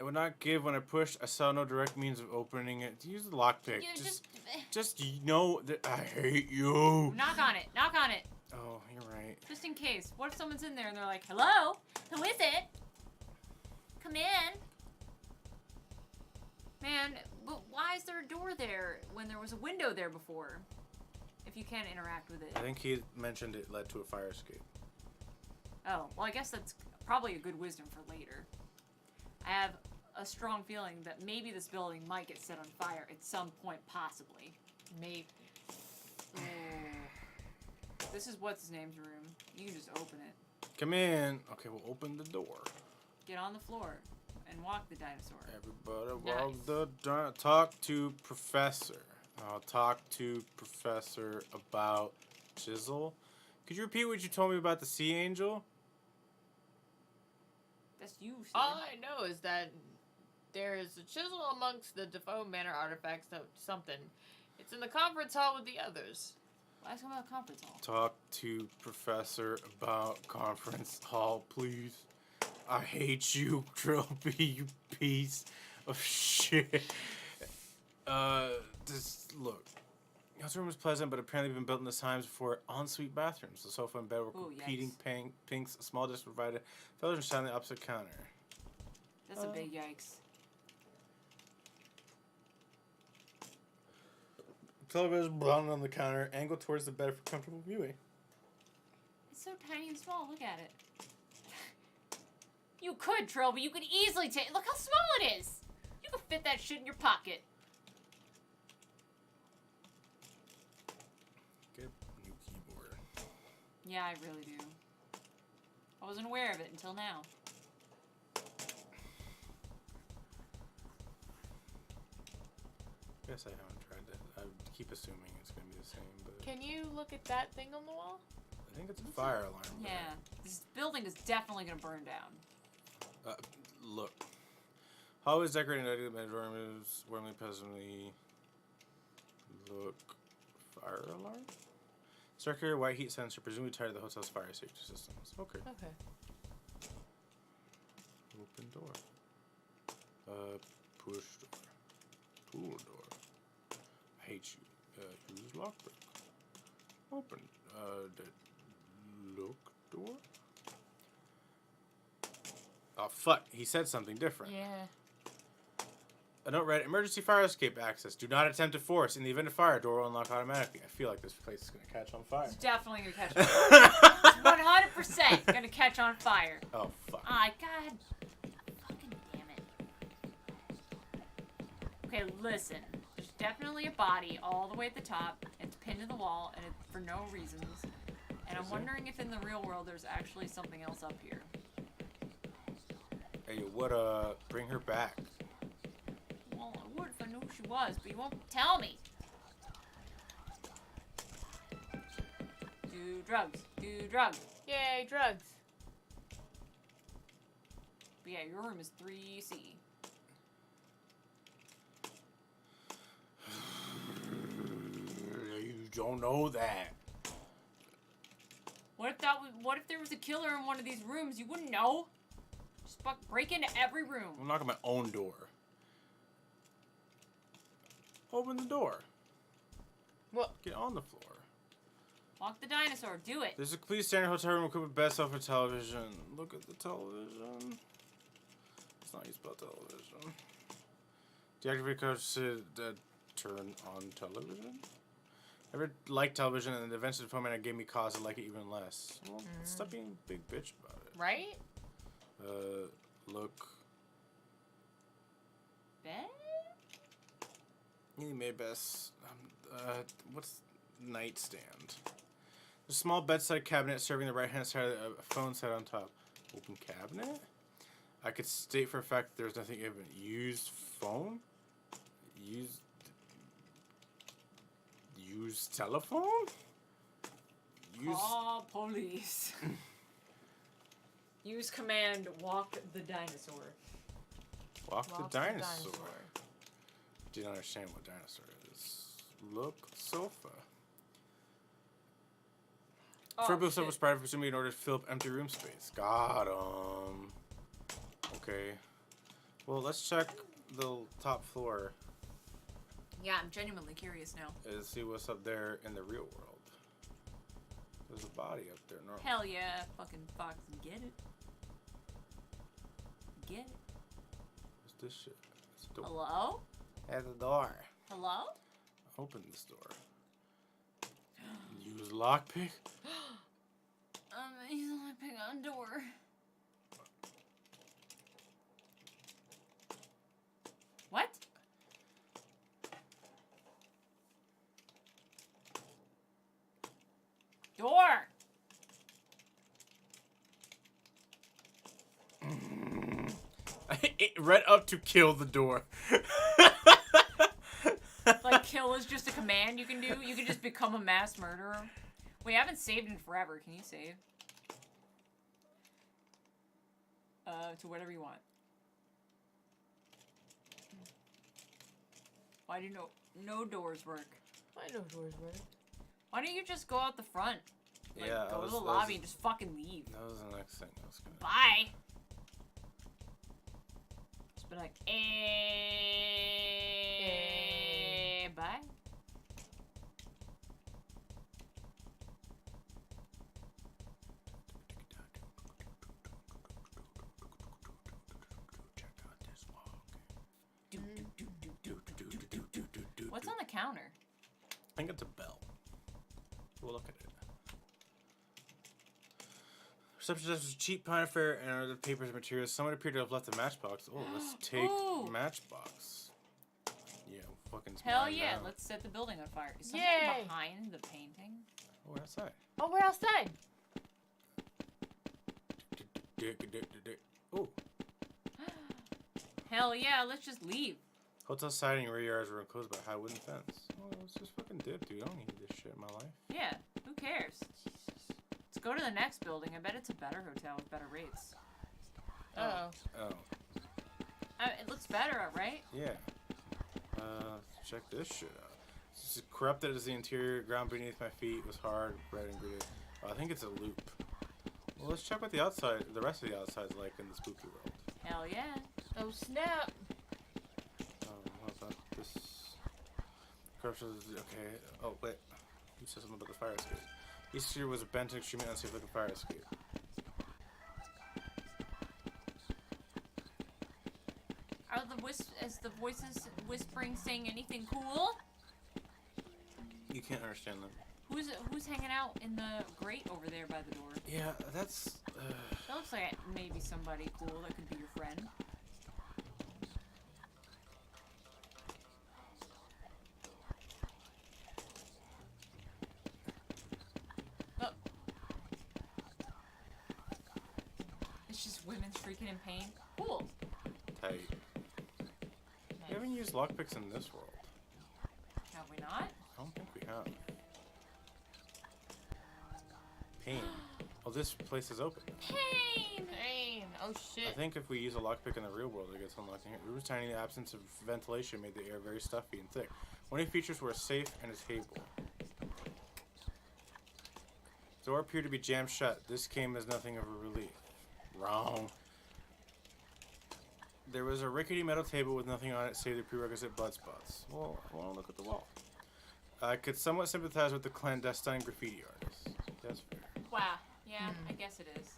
It would not give when I pushed. I saw no direct means of opening it. Use the lockpick. You Just know that I hate you. knock on it. Knock on it. Oh, you're right. Just in case. What if someone's in there and they're like, hello? Who is it? Come in. Man, but why is there a door there when there was a window there before? If you can't interact with it. I think he mentioned it led to a fire escape. Oh, well, I guess that's probably a good wisdom for later. I have a strong feeling that maybe this building might get set on fire at some point, possibly. Maybe. Oh. This is what's his name's room. You can just open it. Come in. Okay, we'll open the door. Get on the floor and walk the dinosaur. Everybody Nice. walk the talk to Professor. I'll talk to Professor about Chisel. Could you repeat what you told me about the Sea Angel? That's you, Steve. All I know is that there is a chisel amongst the Defoe Manor artifacts of something. It's in the conference hall with the others. Well, ask him about conference hall. Talk to Professor about conference hall, please. I hate you, Trilby, you piece of shit. Just look. This room was pleasant, but apparently been built in the times before ensuite bathrooms. The sofa and bed were Ooh, competing pinks. A small desk provided. Television sat on the opposite counter. That's a big yikes. Television blown on the counter, angled towards the bed for comfortable viewing. It's so tiny and small. Look at it. You could, Trilby. You could easily take... Look how small it is. You could fit that shit in your pocket. Get a new keyboard. Yeah, I really do. I wasn't aware of it until now. Guess I haven't tried that. I keep assuming it's gonna be the same, but Can you look at that thing on the wall? I think it's a fire alarm. but- Yeah, this building is definitely gonna burn down. Look. Always decorating my dorms warmly, pleasantly. Look. Fire alarm? Circular white heat sensor, presumably tied to the hotel's fire safety systems. Okay. Okay. Open door. Push door. Pull door. I hate you. Use lockpick. Open. The look door. Oh fuck! He said something different. Yeah. A note read: emergency fire escape access. Do not attempt to force. In the event of fire, door will unlock automatically. I feel like this place is gonna catch on fire. It's definitely gonna catch on fire. It's 100% gonna catch on fire. Oh fuck! Ah, God. Fucking damn it. Okay, listen. There's definitely a body all the way at the top. It's pinned to the wall, and it's for no reasons. And I'm Is there? wondering if in the real world there's actually something else up here. Hey, what? Bring her back. Well, I would if I knew who she was, but you won't tell me. Do drugs. Do drugs. Yay, drugs. But yeah, your room is 3C. You don't know that. What if there was a killer in one of these rooms? You wouldn't know. Just break into every room. I'm knocking my own door. Open the door. What? Get on the floor. Walk the dinosaur. Do it. There's a complete standard hotel room equipped with bed, sofa, television. Look at the television. It's not used about television. Deactivate codes to turn on television. I ever liked television, and the events of the format gave me cause to like it even less. Well, stop being a big bitch about it. Right? Look. Bed? You made best. What's nightstand? A small bedside cabinet serving the right hand side of a phone set on top. Open cabinet? I could state for a fact there's nothing even. Used phone? Used telephone? Call police. Use command walk the dinosaur. Walk the Walk dinosaur. Didn't understand what dinosaur is. Look, sofa. Furbo sofa was provided presumably in order to fill up empty room space. Got 'em. Okay. Well, let's check the top floor Yeah, I'm genuinely curious now. and see what's up there in the real world. There's a body up there. No. Hell yeah, fucking Fox, get it. Get it. What's this shit? It's a door. Hello? At the door. Hello? Open this door. Use lockpick. He's only picking on door. What? Door! It read up to kill the door. Like, kill is just a command you can do? You can just become a mass murderer? We haven't saved in forever. Can you save? To whatever you want. Why do no doors work? I know doors work. Why don't you just go out the front? Like, Yeah, go to that the was- lobby and just fucking leave. That was the next thing I was gonna. Bye! Just be like, bye? What's on the counter? I think it's a bell. We'll look at it. There's Perception test was cheap, Pineapple, and other papers and materials. Someone appeared to have left a matchbox. Oh, let's take Ooh. matchbox. Yeah, fucking Hell mine yeah, now. let's set the building on fire. Is something Yay. behind the painting? Oh, we're outside. Oh, we're outside. Oh, Hell yeah, let's just leave. hotel siding and rear yards were enclosed by high wooden fence. Oh, let's just fucking dip, dude. I don't need this shit in my life. Yeah, who cares? Let's go to the next building. I bet it's a better hotel with better rates. Uh-oh. Oh, It looks better, right? yeah. Check this shit out. It's as corrupted as the interior. Ground beneath my feet was hard, red and gritty. Oh, I think it's a loop. Well, let's check what the outside, the rest of the outside's like in the spooky world. Hell yeah. Oh, snap. What's that? This corruption is okay. Oh wait, you said something about the fire escape. Easter was a bent and extremely unsafe looking fire escape. Are the voices whispering saying anything cool? You can't understand them. Who's hanging out in the grate over there by the door? Yeah, that's. That looks like maybe somebody cool that could be your friend. Oh. It's just women shrieking in pain. Cool. Tight. We haven't used lockpicks in this world. Have we not? I don't think we have. Pain. Oh, this place is open. Pain! Pain. Oh, I shit. think if we use a lockpick in the real world, it gets unlocked in here. Room's tiny absence of ventilation made the air very stuffy and thick. One of the features were a safe and a table. The door appeared to be jammed shut. This came as nothing of a relief. Wrong. There was a rickety metal table with nothing on it save the prerequisite blood spots. Well, I want to look at the wall. I could somewhat sympathize with the clandestine graffiti artist. That's fair. Wow. Yeah, I guess it is.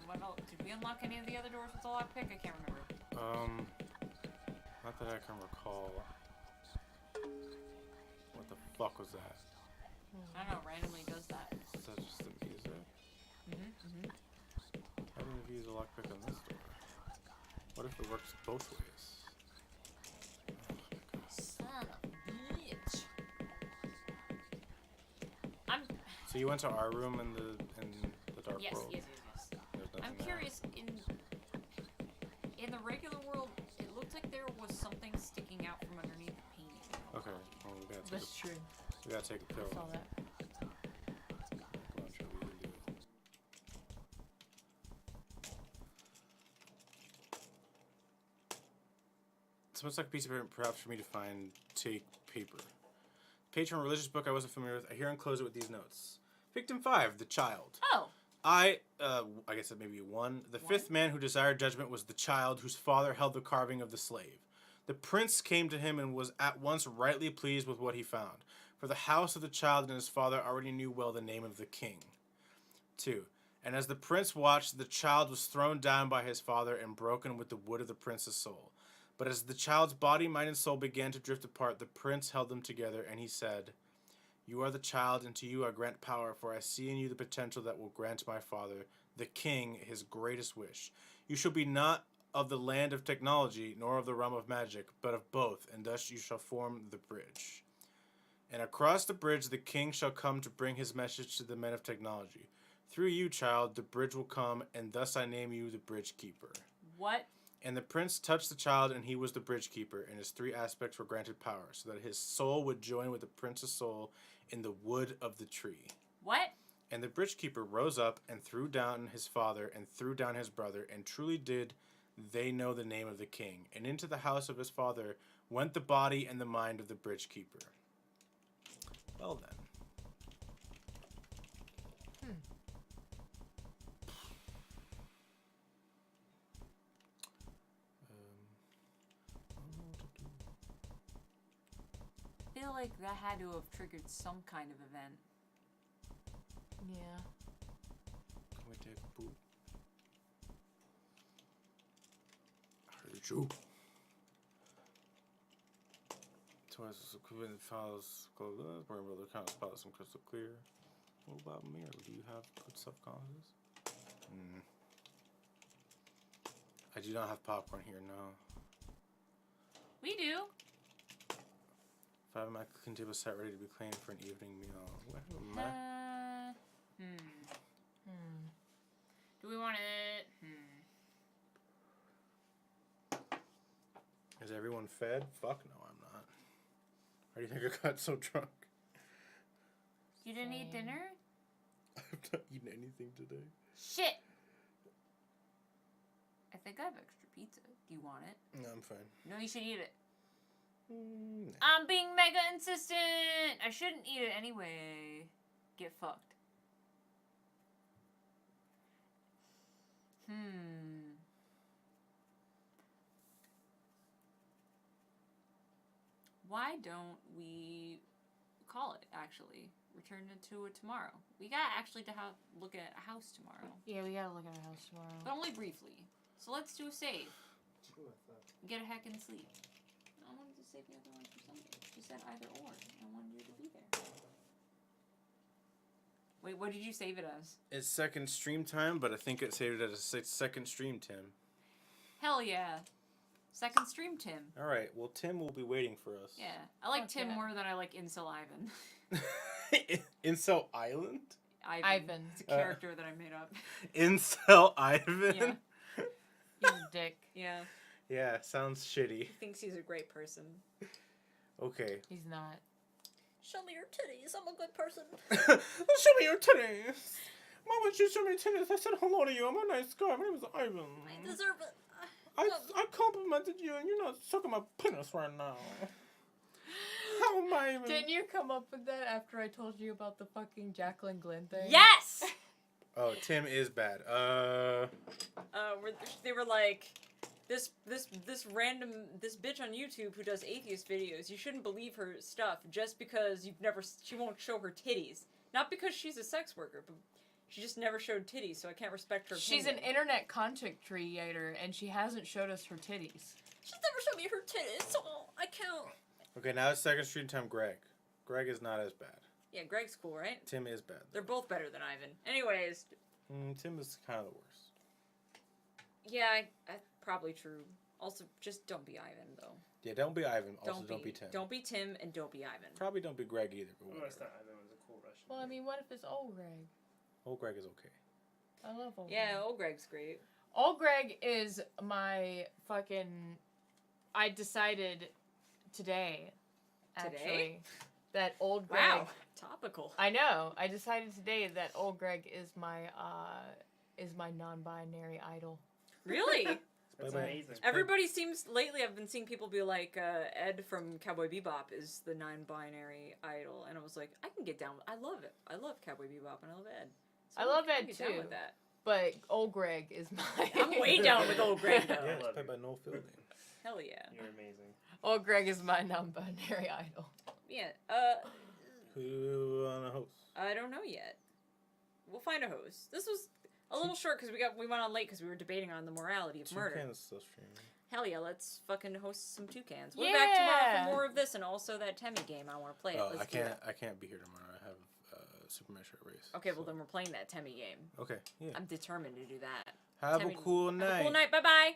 What else? Did we unlock any of the other doors with the lockpick? I can't remember. Not that I can recall. What the fuck was that? I don't know, randomly does that. Is that just the music? How do we use a lockpick on this door? What if it works both ways? Son of a bitch. I'm So you went to our room in the dark yes, world. yes. There's nothing I'm there. curious, in the regular world, it looked like there was something sticking out from underneath the painting. Okay, well That's true. we gotta take a pill. I saw that. Come on, Trilby, you can do it. So it's like a piece of paper, perhaps for me to find. Take paper. Page from a religious book I wasn't familiar with. I here enclose it with these notes. Victim 5, the child. Oh, I guess that maybe 1. The fifth man who desired judgment was the child whose father held the carving of the slave. The prince came to him and was at once rightly pleased with what he found, for the house of the child and his father already knew well the name of the king. 2. And as the prince watched, the child was thrown down by his father and broken with the wood of the prince's soul. But as the child's body, mind, and soul began to drift apart, the prince held them together, and he said, "You are the child, and to you I grant power, for I see in you the potential that will grant my father, the king, his greatest wish. You shall be not of the land of technology, nor of the realm of magic, but of both, and thus you shall form the bridge. And across the bridge the king shall come to bring his message to the men of technology. Through you, child, the bridge will come, and thus I name you the bridge keeper." what? And the prince touched the child, and he was the bridge keeper, and his 3 aspects were granted power, so that his soul would join with the prince's soul in the wood of the tree. What? And the bridge keeper rose up and threw down his father and threw down his brother, and truly did they know the name of the king. And into the house of his father went the body and the mind of the bridge keeper. Well then. I feel like that had to have triggered some kind of event. Yeah. Can we take a poop? Shoot. Twice as equivalent files close up. Remember the count spots some crystal clear. What about mirror? Do you have good self-confidence? I do not have popcorn here, no. We do. If I have my cooking table set ready to be cleaned for an evening meal. What? Do we want it? Is everyone fed? Fuck no, I'm not. Why do you think I got so drunk? You didn't eat dinner? I've not eaten anything today. Shit! I think I have extra pizza. Do you want it? No, I'm fine. No, you should eat it. Nah. I'm being mega insistent! I shouldn't eat it anyway. Get fucked. Why don't we call it, actually? Return it to it tomorrow. We got actually to look at a house tomorrow. Yeah, we gotta look at our house tomorrow. But only briefly. So let's do a save. True, I thought. Get a heck and sleep. I wanted to save the other one for Sunday. She said either or. I wanted you to be there. Wait, what did you save it as? It's second stream time, but I think it saved it as a second stream, Tim. Hell yeah. Second stream Tim. Alright, well, Tim will be waiting for us. Yeah. I like Fuck Tim yeah. more than I like Incel Ivan. Incel Island? Ivan. It's a character that I made up. Incel Ivan? Yeah. He's a dick. Yeah. Yeah, sounds shitty. He thinks he's a great person. Okay. He's not. Show me your titties. I'm a good person. Show me your titties! Why would you show me titties? I said hello to you. I'm a nice guy. My name is Ivan. I deserve it. I complimented you and you're not sucking my penis right now. How am I even... Didn't you come up with that after I told you about the fucking Jacqueline Glenn thing? Yes! Oh, Tim is bad. They were like, this bitch on YouTube who does atheist videos, you shouldn't believe her stuff just because she won't show her titties. Not because she's a sex worker, but she just never showed titties, so I can't respect her opinion. She's an internet content creator, and she hasn't showed us her titties. She's never showed me her titties, so I can't. Okay, now it's second stream time, Greg. Greg is not as bad. Yeah, Greg's cool, right? Tim is bad. They're both better than Ivan. Anyways. Tim is kind of the worst. Yeah, probably true. Also, just don't be Ivan, though. Yeah, don't be Ivan. Also, don't be Tim. Don't be Tim, and don't be Ivan. Probably don't be Greg either. But Well, it's not. Ivan was a cool Russian. Well, I mean, what if it's old Greg? Old Greg is okay. I love old Yeah, Greg. old Greg's great. Old Greg is my fucking... I decided today, actually, that old Greg... Wow, topical. I know. I decided today that old Greg is my non-binary idol. Really? That's Bye-bye. amazing. Everybody seems... Lately, I've been seeing people be like, Ed from Cowboy Bebop is the non-binary idol. And I was like, I can get down with... I love it. I love Cowboy Bebop, and I love Ed. So I love can Ed, get down too. with that. But old Greg is my... I'm way down with old Greg, though. Yeah, I it's love played you. by Noel Fielding. Hell yeah. You're amazing. Old Greg is my non-binary idol. Yeah, Who on a host? I don't know yet. We'll find a host. This was a little short because we went on late because we were debating on the morality of murder. Toucan's still streaming. Hell yeah, let's fucking host some toucans. We'll be back tomorrow Yeah. for more of this and also that Temmie game. I want to play it. Oh, Let's do that. I can't be here tomorrow. I have Super Mesh race. Okay, well then we're playing that Temmie game. Okay, yeah. I'm determined to do that. Have a Temmie- cool Have night. a cool night. Bye bye.